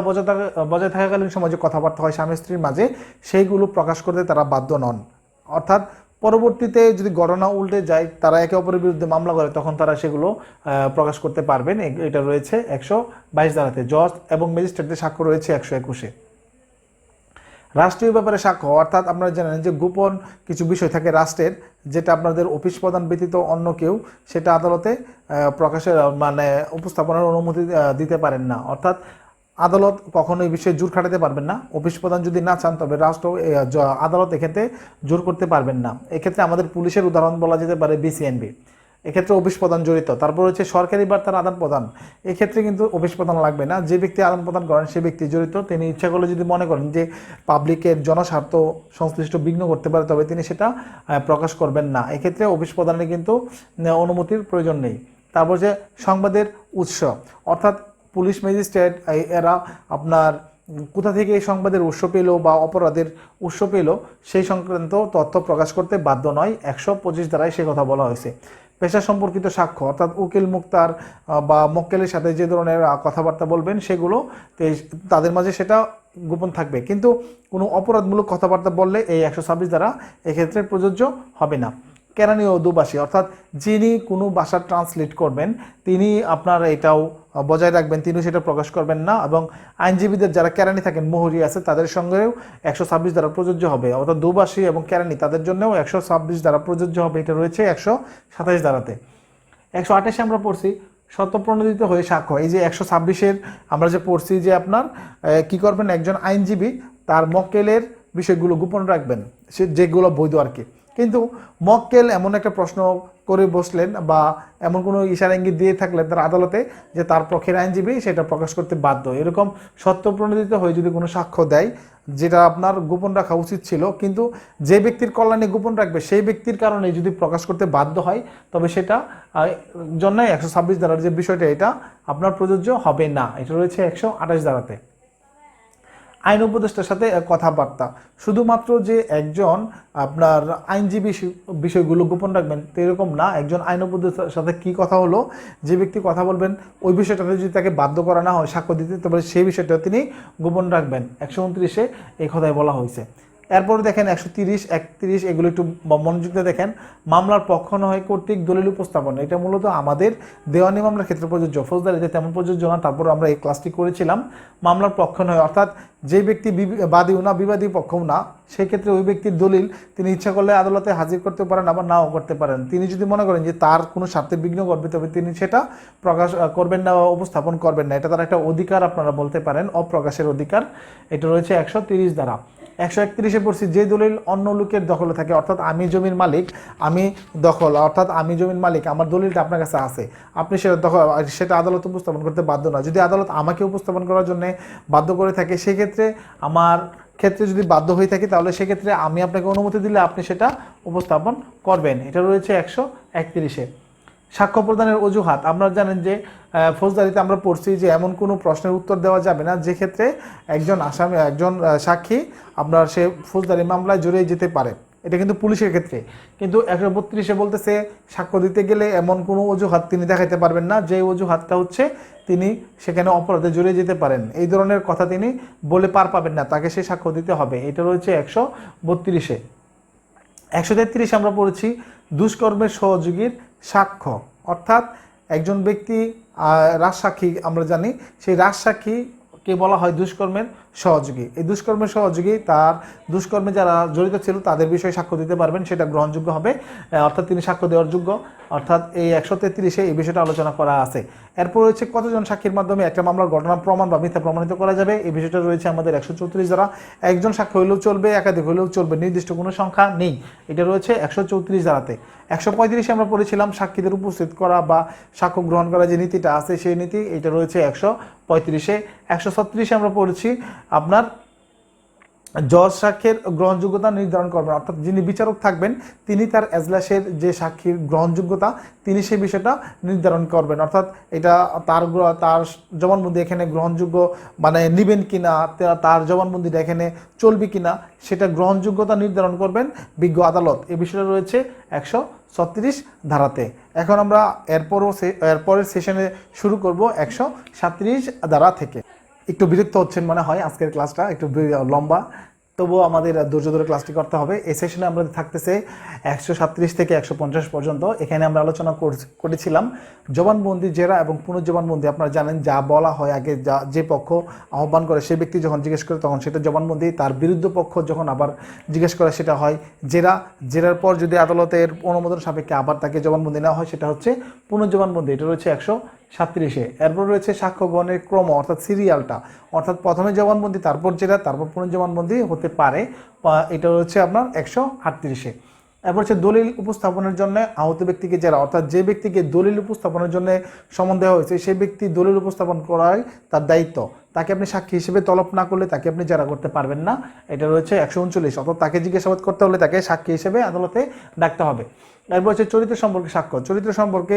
বজায় থাকাকালীন সময় যে কথাবার্তা হয় স্বামী স্ত্রীর মাঝে, সেইগুলো প্রকাশ করতে তারা বাধ্য নন। অর্থাৎ পরবর্তীতে যদি ঘটনা উল্টে যায়, তারা একে অপরের বিরুদ্ধে মামলা করে, তখন তারা সেগুলো প্রকাশ করতে পারবেন। এটা রয়েছে 122 ধারাতে। জজ এবং ম্যাজিস্ট্রেটদের সাক্ষ্য রয়েছে 121-এ। রাষ্ট্রীয় ব্যাপারে সাক্ষ্য, অর্থাৎ আপনারা জানেন যে গোপন কিছু বিষয় থাকে রাষ্ট্রের, যেটা আপনাদের অফিস প্রধান ব্যতীত অন্য কেউ সেটা আদালতে প্রকাশের মানে উপস্থাপনের অনুমতি দিতে পারেন না। অর্থাৎ আদালত কখনো এই বিষয়ে জোর খাটাতে পারবেন না। অফিস প্রধান যদি না চান তবে রাষ্ট্র আদালত এক্ষেত্রে জোর করতে পারবেন না। এক্ষেত্রে আমাদের পুলিশের উদাহরণ বলা যেতে পারে বিসিএনবি, এক্ষেত্রে অফিস প্রধান জড়িত। তারপর হচ্ছে সরকারি বার্তার আদান প্রদান, এক্ষেত্রে কিন্তু অফিস প্রধান লাগবে না। যে ব্যক্তি আদান প্রদান করেন সে ব্যক্তি জড়িত, তিনি ইচ্ছা করলে যদি মনে করেন যে পাবলিকের জনস্বার্থ সংশ্লিষ্ট বিঘ্ন করতে পারে তবে তিনি সেটা প্রকাশ করবেন না। এক্ষেত্রে অফিস প্রধানের কিন্তু অনুমতির প্রয়োজন নেই। তারপর যে সংবাদের উৎস, অর্থাৎ পুলিশ ম্যাজিস্ট্রেট এরা আপনার কোথা থেকে এই সংবাদের উৎস পেল বা অপরাধের উৎস পেল সেই সংক্রান্ত তথ্য প্রকাশ করতে বাধ্য নয়। 125 ধারায় সে কথা বলা হয়েছে। পেশা সম্পর্কিত সাক্ষ্য, অর্থাৎ উকিল মুক্তার বা মক্কেলের সাথে যে ধরনের কথাবার্তা বলবেন সেগুলো তাদের মাঝে সেটা গোপন থাকবে, কিন্তু কোনো অপরাধমূলক কথাবার্তা বললে এই 126 ধারা এক্ষেত্রে প্রযোজ্য হবে না। কেরানি ও দুভাষী, অর্থাৎ যিনি কোনো ভাষা ট্রান্সলেট করবেন তিনি আপনার এটাও বজায় রাখবেন, তিনি সেটা প্রকাশ করবেন না। এবং আইনজীবীদের যারা কেরানি থাকেন, মোহরি আছে, তাদের সঙ্গেও 126 ধারা প্রযোজ্য হবে। অর্থাৎ দুভাষী এবং কেরানি তাদের জন্যও 126 ধারা প্রযোজ্য হবে। এটা রয়েছে 127 ধারাতে। 128-এ আমরা পড়ছি স্বতঃপ্রণোদিত হয়ে সাক্ষ্য। এই যে 126-এর আমরা যে পড়ছি যে আপনার কি করবেন, একজন আইনজীবী তার মক্কেলের বিষয়গুলো গোপন রাখবেন, সে যেগুলো বৈধ আর কি। কিন্তু মক্কেল এমন একটা প্রশ্ন করে বসলেন বা এমন কোনো ইশারা ইঙ্গিত দিয়ে থাকলেন তার আদালতে যে তার পক্ষের আইনজীবী সেটা প্রকাশ করতে বাধ্য। এরকম সত্যপ্রণোদিত হয়ে যদি কোনো সাক্ষ্য দেয় যেটা আপনার গোপন রাখা উচিত ছিল, কিন্তু যে ব্যক্তির কল্যাণে গোপন রাখবে সেই ব্যক্তির কারণে যদি প্রকাশ করতে বাধ্য হয় তবে সেটা জন্যই 126 ধারার যে বিষয়টা এটা আপনার প্রযোজ্য হবে না। এটা রয়েছে 128 ধারাতে। আইন উপদেষ্টার সাথে কথাবার্তা, শুধুমাত্র যে একজন আপনার আইনজীবী বিষয়গুলো গোপন রাখবেন এরকম না। একজন আইন উপদেষ্টার সাথে কি কথা হলো, যে ব্যক্তি কথা বলবেন ওই বিষয়টাতে যদি তাকে বাধ্য করা না হয় সাক্ষ্য দিতে, তবে সেই বিষয়টা তিনি গোপন রাখবেন। 129-এ এই কথাই বলা হয়েছে। এরপর দেখেন 130, 31 এগুলো একটু মনোযোগ দিয়ে দেখেন। মামলার পক্ষ নয় কর্তৃক দলিল উপস্থাপন, এটা মূলত আমাদের দেওয়ানি মামলার ক্ষেত্রে প্রযোজ্য, ফৌজদারিতে তেমন প্রযোজ্য না। তারপর আমরা এই ক্লাসটি করেছিলাম। মামলার পক্ষ নয় অর্থাৎ যে ব্যক্তি বাদীও না বিবাদী পক্ষও না, সেই ক্ষেত্রে ওই ব্যক্তির দলিল তিনি ইচ্ছা করলে আদালতে হাজির করতে পারেন আবার নাও করতে পারেন। তিনি যদি মনে করেন যে তার কোনো স্বার্থে বিঘ্ন করবে তবে তিনি সেটা প্রকাশ করবেন না বা উপস্থাপন করবেন না। এটা তার একটা অধিকার, আপনারা বলতে পারেন অপ্রকাশের অধিকার। এটা রয়েছে 130 ধারা। 131-এ পড়ছি যে দলিল অন্য লোকের দখলে থাকে, অর্থাৎ আমি জমির মালিক, আমি দখল, অর্থাৎ আমি জমির মালিক, আমার দলিলটা আপনার কাছে আছে, আপনি সেটা দখল সেটা আদালত উপস্থাপন করতে বাধ্য না। যদি আদালত আমাকে উপস্থাপন করার জন্য বাধ্য করে থাকে সেক্ষেত্রে আমার ক্ষেত্রে যদি বাধ্য হয়ে থাকি তাহলে সেক্ষেত্রে আমি আপনাকে অনুমতি দিলে আপনি সেটা উপস্থাপন করবেন। এটা রয়েছে 131-এ। সাক্ষ্য প্রদানের অজুহাত, আপনারা জানেন যে ফৌজদারিতে আমরা পড়ছি যে এমন কোনো প্রশ্নের উত্তর দেওয়া যাবে না যে ক্ষেত্রে একজন আসামি একজন সাক্ষী আপনার সে ফৌজদারি মামলায় জড়িয়ে যেতে পারে। এটা কিন্তু পুলিশের ক্ষেত্রে। কিন্তু 132-এ বলতেছে সাক্ষ্য দিতে গেলে এমন কোনো অজুহাত তিনি দেখাতে পারবেন না যে অজুহাতটা হচ্ছে তিনি সেখানে অপরাধে জড়িয়ে যেতে পারেন, এই ধরনের কথা তিনি বলে পার পাবেন না, তাকে সে সাক্ষ্য দিতে হবে। এটা রয়েছে 132-এ। 133 আমরা পড়েছি দুষ্কর্মের সহযোগীর সাক্ষ্য, অর্থাৎ একজন ব্যক্তি রাজসাক্ষী, আমরা জানি সেই রাজসাক্ষীকে বলা হয় দুষ্কর্মের সহযোগী। এই দুষ্কর্মের সহযোগী তার দুষ্কর্মে যারা জড়িত ছিল তাদের বিষয়ে সাক্ষ্য দিতে পারবেন, সেটা গ্রহণযোগ্য হবে, অর্থাৎ তিনি সাক্ষ্য দেওয়ার যোগ্য। অর্থাৎ এই 133-এ এই বিষয়টা আলোচনা করা আছে। এরপর রয়েছে কতজন সাক্ষীর মাধ্যমে একটা মামলার ঘটনা প্রমাণ বা মিথ্যা প্রমাণিত করা যাবে, এই বিষয়টা রয়েছে আমাদের 134 দ্বারা। একজন সাক্ষী হইলেও চলবে, একাধিক হইলেও চলবে, নির্দিষ্ট কোনো সংখ্যা নেই, এটা রয়েছে 134 দ্বারাতে। 135-এ আমরা পড়েছিলাম সাক্ষীদের উপস্থিত করা বা সাক্ষ্য গ্রহণ করা যে নীতিটা আছে সেই নীতি, এটা রয়েছে 135-এ। 136-এ আমরা পড়েছি আপনার জজ সাক্ষীর গ্রহণযোগ্যতা নির্ধারণ করবেন, অর্থাৎ যিনি বিচারক থাকবেন তিনি তার এজলাসের যে সাক্ষীর গ্রহণযোগ্যতা তিনি সেই বিষয়টা নির্ধারণ করবেন, অর্থাৎ এটা তার জবানবন্দি এখানে গ্রহণযোগ্য মানে নেবেন কিনা, তার জবানবন্দিটা এখানে চলবে কিনা সেটা গ্রহণযোগ্যতা নির্ধারণ করবেন বিজ্ঞ আদালত। এই বিষয়টা রয়েছে 136 ধারাতে। এখন আমরা এরপরের সেশনে শুরু করব 137 ধারা থেকে। একটু বিরক্ত হচ্ছেন মনে হয়, আজকের ক্লাসটা একটু লম্বা, তবুও আমাদের ধৈর্য ধরে ক্লাসটি করতে হবে। এই সেশনে আমরা থাকতেছে 137 থেকে 150 পর্যন্ত। এখানে আমরা আলোচনা করেছিলাম জবানবন্দি, জেরা এবং পুনর্জবানবন্দি। আপনারা জানেন যা বলা হয় আগে, যে পক্ষ আহ্বান করে সেই ব্যক্তি যখন জিজ্ঞেস করে তখন সেটা জবানবন্দি, তার বিরুদ্ধ পক্ষ যখন আবার জিজ্ঞেস করে সেটা হয় জেরা, জেরার পর যদি আদালতের অনুমোদন সাপেক্ষে আবার তাকে জবানবন্দি নেওয়া হয় সেটা হচ্ছে পুনর্জবানবন্দি। এটা রয়েছে 137-এ। এরপর রয়েছে সাক্ষ্য গ্রহণের ক্রম, অর্থাৎ সিরিয়ালটা, অর্থাৎ প্রথমে জবানবন্দি তারপর জেরা তারপর পুনর্জবানবন্দি হতে পারে, এটা হচ্ছে আপনার 138-এ। এরপর হচ্ছে দলিল উপস্থাপনের জন্য আহত ব্যক্তিকে জেরা, অর্থাৎ যে ব্যক্তিকে দলিল উপস্থাপনের জন্য সমন দেওয়া হয়েছে সেই ব্যক্তি দলিল উপস্থাপন করাই তার দায়িত্ব, তাকে আপনি সাক্ষী হিসেবে তলব না করলে তাকে আপনি জেরা করতে পারবেন না, এটা রয়েছে 139। অর্থাৎ তাকে জিজ্ঞাসাবাদ করতে হলে তাকে সাক্ষী হিসেবে আদালতে ডাকতে হবে। এরপর হচ্ছে চরিত্র সম্পর্কে সাক্ষ্য, চরিত্র সম্পর্কে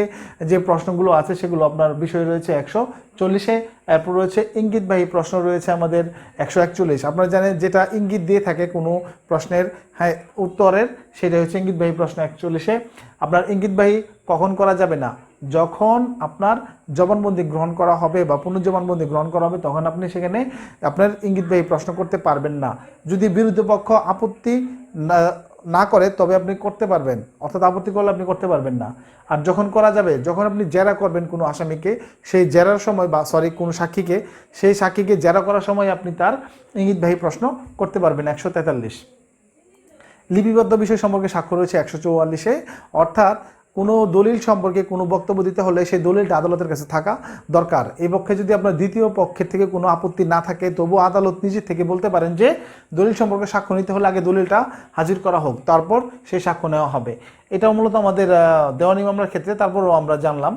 যে প্রশ্নগুলো আছে সেগুলো আপনার বিষয় রয়েছে 140-এ। এরপর রয়েছে ইঙ্গিতবাহী প্রশ্ন রয়েছে আমাদের 141। আপনারা জানেন যেটা ইঙ্গিত দিয়ে থাকে কোনো প্রশ্নের উত্তরের, সেটা হচ্ছে ইঙ্গিতবাহী প্রশ্ন 141-এ। আপনার ইঙ্গিতবাহী কখন করা যাবে না, যখন আপনার জবানবন্দি গ্রহণ করা হবে বা পুনর্জবানবন্দি গ্রহণ করা হবে তখন আপনি সেখানে আপনার ইঙ্গিতবাহী প্রশ্ন করতে পারবেন না। যদি বিরোধী পক্ষ আপত্তি না করে তবে আপনি করতে পারবেন, অর্থাৎ আপত্তি করলে আপনি করতে পারবেন না। আর যখন করা যাবে, যখন আপনি জেরা করবেন কোনো আসামিকে, সেই জেরার সময় বা কোনো সাক্ষীকে, সেই সাক্ষীকে জেরা করার সময় আপনি তার ইঙ্গিতবাহী প্রশ্ন করতে পারবেন। 143 লিপিবদ্ধ বিষয় সম্পর্কে সাক্ষ্য রয়েছে 144-এ, অর্থাৎ কোনো দলিল সম্পর্কে কোনো বক্তব্য দিতে হলে সেই দলিলটা আদালতের কাছে থাকা দরকার। এই পক্ষে যদি আপনার দ্বিতীয় পক্ষের থেকে কোনো আপত্তি না থাকে তবু আদালত নিজে থেকে বলতে পারেন যে দলিল সম্পর্কে সাক্ষ্য নিতে হলে আগে দলিলটা হাজির করা হোক, তারপর সেই সাক্ষ্য নেওয়া হবে। এটাও মূলত আমাদের দেওয়ানি মামলার ক্ষেত্রে। তারপরও আমরা জানলাম।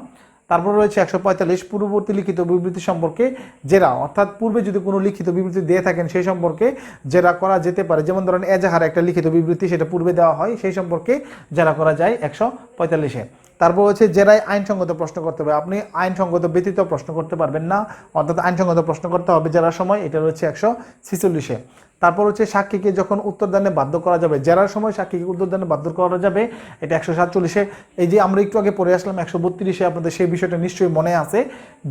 তারপর রয়েছে 145 পূর্ববর্তী লিখিত বিবৃতি সম্পর্কে জেরা, অর্থাৎ পূর্বে যদি কোনো লিখিত বিবৃতি দিয়ে থাকেন সেই সম্পর্কে জেরা করা যেতে পারে। যেমন ধরেন এজাহার একটা লিখিত বিবৃতি, সেটা পূর্বে দেওয়া হয়, সেই সম্পর্কে জেরা করা যায় 145-এ। তারপর হচ্ছে জেরায় আইনসঙ্গত প্রশ্ন করতে হবে, আপনি আইনসঙ্গত ব্যতীত প্রশ্ন করতে পারবেন না, অর্থাৎ আইনসঙ্গত প্রশ্ন করতে হবে জেরার সময়, এটা রয়েছে 146-এ। তারপর হচ্ছে সাক্ষীকে যখন উত্তরদানে বাধ্য করা যাবে, জেরার সময় সাক্ষীকে উত্তরদানে বাধ্য করা যাবে, এটা 147-এ। এই যে আমরা একটু আগে পড়ে আসলাম 132-এ, আপনাদের সেই বিষয়টা নিশ্চয়ই মনে আছে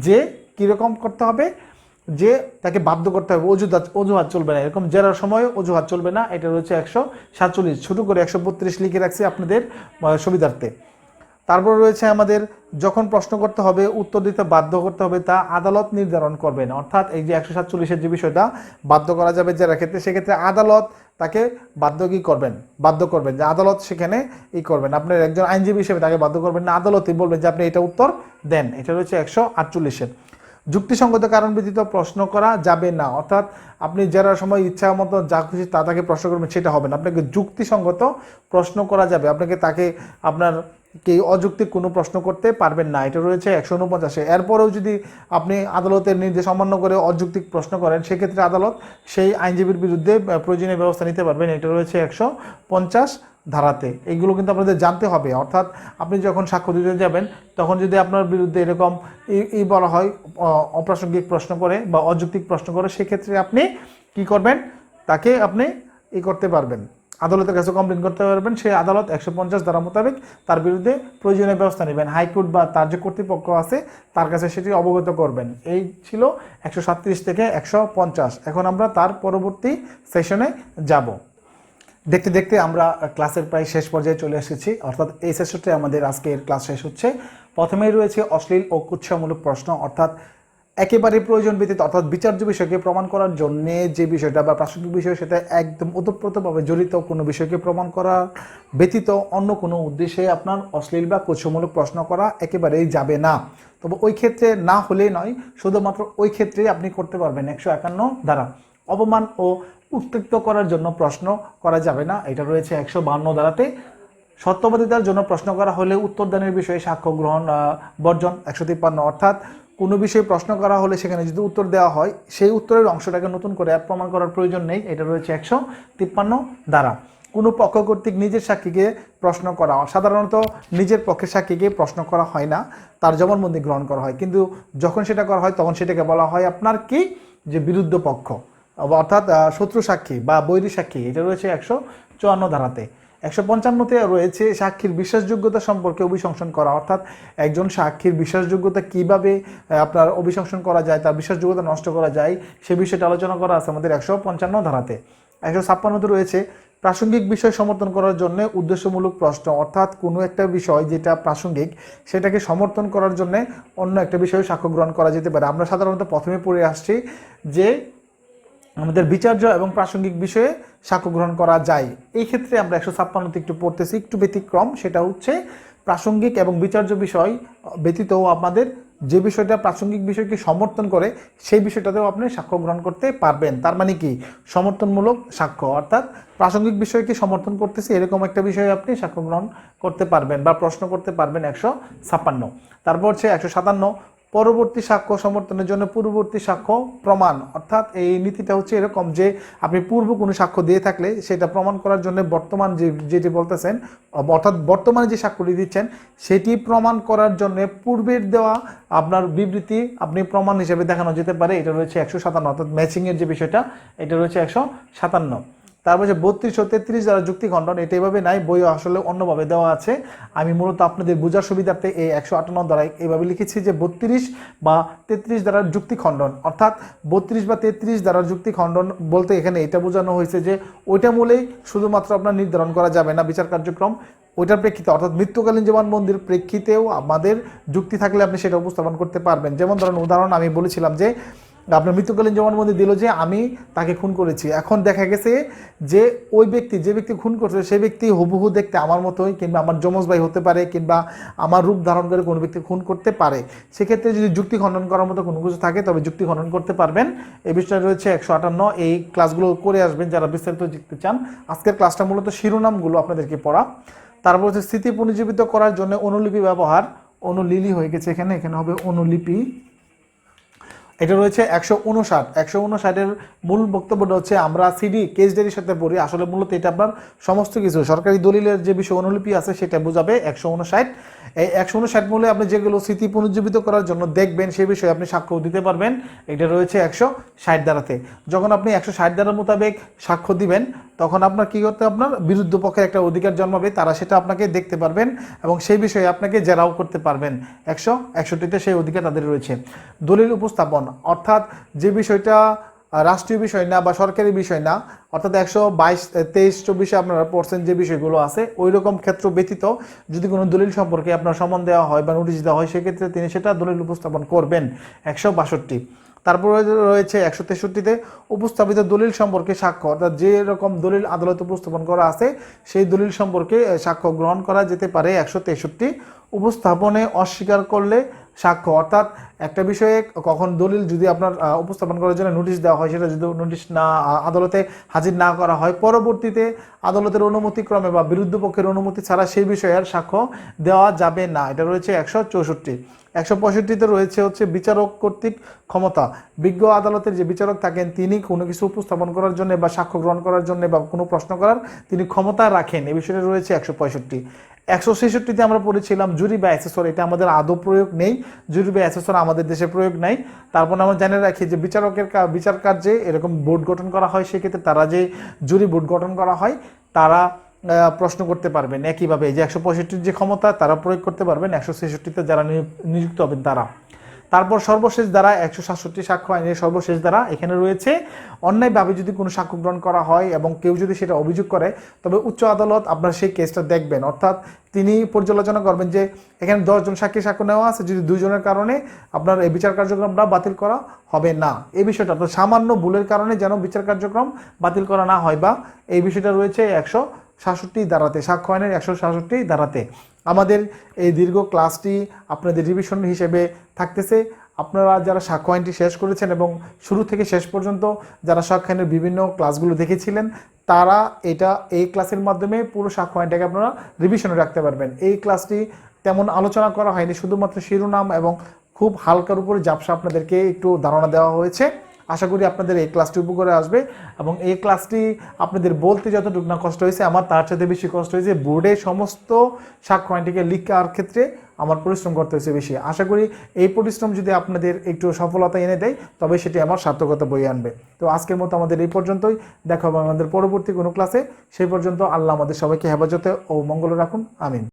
যে কীরকম করতে হবে, যে তাকে বাধ্য করতে হবে, অজুহাত চলবে না, এরকম জেরার সময় অজুহাত চলবে না, এটা রয়েছে 147। ছোটো করে 132 লিখে রাখছি আপনাদের সুবিধার্থে। তারপর রয়েছে আমাদের যখন প্রশ্ন করতে হবে উত্তর দিতে বাধ্য করতে হবে তা আদালত নির্ধারণ করবেন, অর্থাৎ এই যে 147-এর যে বিষয়টা বাধ্য করা যাবে জেরার ক্ষেত্রে, সেক্ষেত্রে আদালত তাকে বাধ্য করবেন যে আদালত সেখানে করবেন, আপনার একজন আইনজীবী হিসেবে তাকে বাধ্য করবেন না, আদালতই বলবেন যে আপনি এটা উত্তর দেন, এটা রয়েছে 148-এর। যুক্তিসঙ্গত কারণ ব্যতীত প্রশ্ন করা যাবে না, অর্থাৎ আপনি জেরার সময় ইচ্ছা মতো যা খুশি তাকে প্রশ্ন করবেন সেটা হবে না, আপনাকে যুক্তিসঙ্গত প্রশ্ন করা যাবে, আপনাকে তাকে আপনার কি অযৌক্তিক কোনো প্রশ্ন করতে পারবেন না, এটা রয়েছে 149। এরপরেও যদি আপনি আদালতের নির্দেশ অমান্য করে অযৌক্তিক প্রশ্ন করেন, সেক্ষেত্রে আদালত সেই আইনজীবীর বিরুদ্ধে প্রয়োজনীয় ব্যবস্থা নিতে পারবেন, এটা রয়েছে 150 ধারাতে। এইগুলো কিন্তু আপনাদের জানতে হবে। অর্থাৎ আপনি যখন সাক্ষ্য দিতে যাবেন, তখন যদি আপনার বিরুদ্ধে এরকম বলা হয় অপ্রাসঙ্গিক প্রশ্ন করে বা অযৌক্তিক প্রশ্ন করে, সেক্ষেত্রে আপনি কি করবেন, তাকে আপনি করতে পারবেন, আদালতের কাছে কমপ্লেন করতে পারবেন। সেই আদালত 150 ধারা মোতাবেক তার বিরুদ্ধে প্রয়োজনীয় ব্যবস্থা নেবেন। হাইকোর্ট বা তার যে কর্তৃপক্ষ আছে তার কাছে সেটি অবগত করবেন। এই ছিল 137 থেকে 150। এখন আমরা তার পরবর্তী সেশনে যাব। দেখতে দেখতে আমরা ক্লাসের প্রায় শেষ পর্যায়ে চলে এসেছি। অর্থাৎ এই সেশনটি আমাদের আজকের ক্লাস শেষ হচ্ছে। প্রথমেই রয়েছে অশ্লীল ও কুৎসামূলক প্রশ্ন। অর্থাৎ একেবারে প্রয়োজন ব্যতীত, অর্থাৎ বিচার্য বিষয়কে প্রমাণ করার জন্য যে বিষয়টা বা প্রাসঙ্গিক বিষয়, সেটা একদম ওতপ্রোতভাবে জড়িত কোনো বিষয়কে প্রমাণ করা ব্যতীত অন্য কোনো উদ্দেশ্যে আপনার অশ্লীল বা কুৎসামূলক প্রশ্ন করা একেবারেই যাবে না। তবে ওই ক্ষেত্রে না হলেই নয়, শুধুমাত্র ওই ক্ষেত্রেই আপনি করতে পারবেন 151 ধারা। অপমান ও উত্ত্যক্ত করার জন্য প্রশ্ন করা যাবে না, এটা রয়েছে 152 ধারাতে। সত্যবাদিতার জন্য প্রশ্ন করা হলে উত্তরদানের বিষয়ে সাক্ষ্য গ্রহণ বর্জন 153। অর্থাৎ কোনো বিষয়ে প্রশ্ন করা হলে সেখানে যদি উত্তর দেওয়া হয়, সেই উত্তরের অংশটাকে নতুন করে আর প্রমাণ করার প্রয়োজন নেই, এটা রয়েছে 153 ধারা। কোনো পক্ষ কর্তৃক নিজের সাক্ষীকে প্রশ্ন করা, সাধারণত নিজের পক্ষের সাক্ষীকে প্রশ্ন করা হয় না, তার জবানবন্দি গ্রহণ করা হয়। কিন্তু যখন সেটা করা হয় তখন সেটাকে বলা হয় আপনার কি, যে বিরুদ্ধ পক্ষ, অর্থাৎ শত্রু সাক্ষী বা বৈরী সাক্ষী, এটা রয়েছে 154 ধারাতে। 155-তে রয়েছে সাক্ষীর বিশ্বাসযোগ্যতা সম্পর্কে অভিশংসন করা। অর্থাৎ একজন সাক্ষীর বিশ্বাসযোগ্যতা কিভাবে আপনার অভিশংসন করা যায়, তার বিশ্বাসযোগ্যতা নষ্ট করা যায়, সে বিষয়টা আলোচনা করা আছে আমাদের 155 ধারাতে। 156-তে রয়েছে প্রাসঙ্গিক বিষয় সমর্থন করার জন্য উদ্দেশ্যমূলক প্রশ্ন। অর্থাৎ কোনো একটা বিষয় যেটা প্রাসঙ্গিক, সেটাকে সমর্থন করার জন্য অন্য একটা বিষয়ে সাক্ষ্য গ্রহণ করা যেতে পারে। আমরা সাধারণত প্রথমে পড়ে আসছি যে আমাদের বিচার্য এবং প্রাসঙ্গিক বিষয়ে সাক্ষ্য গ্রহণ করা যায়। এই ক্ষেত্রে আমরা 156-তে একটু পড়তেছি, একটু ব্যতিক্রম। সেটা হচ্ছে প্রাসঙ্গিক এবং বিচার্য বিষয় ব্যতীতও আমাদের যে বিষয়টা প্রাসঙ্গিক বিষয়কে সমর্থন করে, সেই বিষয়টাতেও আপনি সাক্ষ্য গ্রহণ করতে পারবেন। তার মানে কি, সমর্থনমূলক সাক্ষ্য, অর্থাৎ প্রাসঙ্গিক বিষয়কে সমর্থন করতেছে এরকম একটা বিষয়ে আপনি সাক্ষ্য গ্রহণ করতে পারবেন বা প্রশ্ন করতে পারবেন 156। তারপর হচ্ছে 157, পরবর্তী সাক্ষ্য সমর্থনের জন্য পূর্ববর্তী সাক্ষ্য প্রমাণ। অর্থাৎ এই নীতিটা হচ্ছে এরকম যে আপনি পূর্ব কোনো সাক্ষ্য দিয়ে থাকলে সেটা প্রমাণ করার জন্য বর্তমান যেটি বলতেছেন, অর্থাৎ বর্তমানে যে সাক্ষ্যটি দিচ্ছেন সেটি প্রমাণ করার জন্য পূর্বের দেওয়া আপনার বিবৃতি আপনি প্রমাণ হিসেবে দেখানো যেতে পারে, এটা রয়েছে 157। অর্থাৎ ম্যাচিংয়ের যে বিষয়টা, এটা রয়েছে 157। তারপর যে 32 ও 33 দ্বারা যুক্তি খণ্ডন, এটা এইভাবে নাই, বই আসলে অন্যভাবে দেওয়া আছে। আমি মূলত আপনাদের বোঝার সুবিধার্থে এই 158 দ্বারা এইভাবে লিখেছি যে 32 বা 33 দ্বারা যুক্তি খণ্ডন। অর্থাৎ 32 বা 33 দ্বারা যুক্তি খণ্ডন বলতে এখানে এটা বোঝানো হয়েছে যে ওইটা মূলেই শুধুমাত্র আপনার নির্ধারণ করা যাবে না বিচার কার্যক্রম, ওইটার প্রেক্ষিতে, অর্থাৎ মৃত্যুকালীন জবানবন্দির প্রেক্ষিতেও আমাদের যুক্তি থাকলে আপনি সেটা উপস্থাপন করতে পারবেন। যেমন ধরুন, উদাহরণ আমি বলেছিলাম যে আপনার মৃত্যুকালীন জবানবন্দি দিল যে আমি তাকে খুন করেছি। এখন দেখা গেছে যে ওই ব্যক্তি, যে ব্যক্তি খুন করছে, সেই ব্যক্তি হুবহু দেখতে আমার মতোই, কিংবা আমার যমজ ভাই হতে পারে, কিংবা আমার রূপ ধারণ করে কোনো ব্যক্তি খুন করতে পারে। সেক্ষেত্রে যদি যুক্তি খণ্ডন করার মতো কোনো কিছু থাকে তবে যুক্তি খণ্ডন করতে পারবেন। এই বিষয়টা রয়েছে 158। এই ক্লাসগুলো করে আসবেন যারা বিস্তারিত শিখতে চান। আজকের ক্লাসটা মূলত শিরোনামগুলো আপনাদেরকে পড়া। তারপর হচ্ছে স্মৃতি পুনর্জীবিত করার জন্য অনুলিপি ব্যবহার। অনুলিলি হয়ে গেছে এখানে, এখানে হবে অনুলিপি। এটা রয়েছে 159। 159-এর মূল বক্তব্যটা হচ্ছে আমরা সিডি কেস ডায়েরির সাথে পড়ি, আসলে মূলত এটা আপনার সমস্ত কিছু সরকারি দলিলের যে বিষয় অনুলিপি আছে সেটা বোঝাবে 159। এই 159 মূলে আপনি যেগুলো স্মৃতি পুনর্জীবিত করার জন্য দেখবেন সেই বিষয়ে আপনি সাক্ষ্য দিতে পারবেন, এটা রয়েছে 160 ধারাতে। যখন আপনি 160 ধারা মোতাবেক সাক্ষ্য দিবেন তখন আপনার কী করতে, আপনার বিরুদ্ধ পক্ষের একটা অধিকার জন্মাবে, তারা সেটা আপনাকে দেখতে পারবেন এবং সেই বিষয়ে আপনাকে জেরাও করতে পারবেন। 161-তে সেই অধিকার তাদের রয়েছে। দলিল উপস্থাপন, অর্থাৎ যে বিষয়টা রাষ্ট্রীয় বিষয় না বা সরকারি বিষয় না, অর্থাৎ 122, 23, 24 আপনারা পড়ছেন যে বিষয়গুলো আছে, ওই রকম ক্ষেত্র ব্যতীত যদি কোনো দলিল সম্পর্কে আপনার সমন দেওয়া হয় বা নোটিশ দেওয়া হয়, সেক্ষেত্রে তিনি সেটা দলিল উপস্থাপন করবেন। 162। তারপরে রয়েছে 163-তে উপস্থাপিত দলিল সম্পর্কে সাক্ষ্য, অর্থাৎ যে রকম দলিল আদালত উপস্থাপন করা আছে সেই দলিল সম্পর্কে সাক্ষ্য গ্রহণ করা যেতে পারে। 163। উপস্থাপনে অস্বীকার করলে সাক্ষ্য, অর্থাৎ একটা বিষয়ে কখন দলিল যদি আপনার উপস্থাপন করার জন্য নোটিশ দেওয়া হয়, সেটা যদি নোটিশ না আদালতে হাজির না করা হয়, পরবর্তীতে আদালতের অনুমতিক্রমে বা বিরুদ্ধ পক্ষের অনুমতি ছাড়া সেই বিষয়ে আর সাক্ষ্য দেওয়া যাবে না। এটা রয়েছে 164। 165তে রয়েছে হচ্ছে বিচারক কর্তৃক ক্ষমতা। বিজ্ঞ আদালতের যে বিচারক থাকেন তিনি কোনো কিছু উপস্থাপন করার জন্য বা সাক্ষ্য গ্রহণ করার জন্য বা কোনো প্রশ্ন করার তিনি ক্ষমতা রাখেন। এই বিষয়টা রয়েছে 165। 166তে আমরা পড়েছিলাম জুরি বা অ্যাসেসর। এটা আমাদের আদৌ প্রয়োগ নেই, জুরি বা অ্যাসেসর আমাদের দেশে প্রয়োগ নাই। তারপর আমরা জানে রাখি যে বিচার কার্যে এরকম বোর্ড গঠন করা হয়, সেক্ষেত্রে তারা যে জুরি বোর্ড গঠন করা হয় তারা প্রশ্ন করতে পারবেন একইভাবে। যে 165 যে ক্ষমতা তারা প্রয়োগ করতে পারবেন, 166তে যারা নিযুক্ত হবেন তারা। তারপর সর্বশেষ দ্বারা 167 সাক্ষ্য আইনের সর্বশেষ দ্বারা এখানে রয়েছে অন্যায়ভাবে যদি কোনো সাক্ষ্য গ্রহণ করা হয় এবং কেউ যদি সেটা অভিযোগ করে, তবে উচ্চ আদালত আপনার সেই কেসটা দেখবেন, অর্থাৎ তিনি পর্যালোচনা করবেন যে এখানে 10 জন সাক্ষী সাক্ষ্য নেওয়া আছে, যদি 2 জনের কারণে আপনার এই বিচার কার্যক্রমটা বাতিল করা হবে না। এই বিষয়টা আপনার সামান্য ভুলের কারণে যেন বিচার কার্যক্রম বাতিল করা না হয়, বা এই বিষয়টা রয়েছে 167 ধারাতে, সাক্ষ্য আইনের 167 ধারাতে। আমাদের এই দীর্ঘ ক্লাসটি আপনাদের রিভিশন হিসেবে থাকতেছে। আপনারা যারা সাক্ষ্য আইনটি শেষ করেছেন এবং শুরু থেকে শেষ পর্যন্ত যারা সাক্ষ্য আইনের বিভিন্ন ক্লাসগুলো দেখেছিলেন, তারা এই ক্লাসের মাধ্যমে পুরো সাক্ষ্য আইনটাকে আপনারা রিভিশনে রাখতে পারবেন। এই ক্লাসটি তেমন আলোচনা করা হয়নি, শুধুমাত্র শিরোনাম এবং খুব হালকার উপরে ঝাপসা আপনাদেরকে একটু ধারণা দেওয়া হয়েছে। আশা করি আপনাদের এই ক্লাসটি উপকারে আসবে, এবং এই ক্লাসটি আপনাদের বলতে যতটুকু না কষ্ট হয়েছে, আমার তার সাথে বেশি কষ্ট হয়েছে বোর্ডে সমস্ত সাক্ষ্য আইনটিকে লিখার ক্ষেত্রে আমার পরিশ্রম করতে হয়েছে বেশি। আশা করি এই পরিশ্রম যদি আপনাদের একটু সফলতা এনে দেয়, তবে সেটি আমার সার্থকতা বয়ে আনবে। তো আজকের মতো আমাদের এই পর্যন্তই, দেখা হবে আমাদের পরবর্তী কোনো ক্লাসে। সেই পর্যন্ত আল্লাহ আমাদের সবাইকে হেফাজতে ও মঙ্গল রাখুন, আমিন।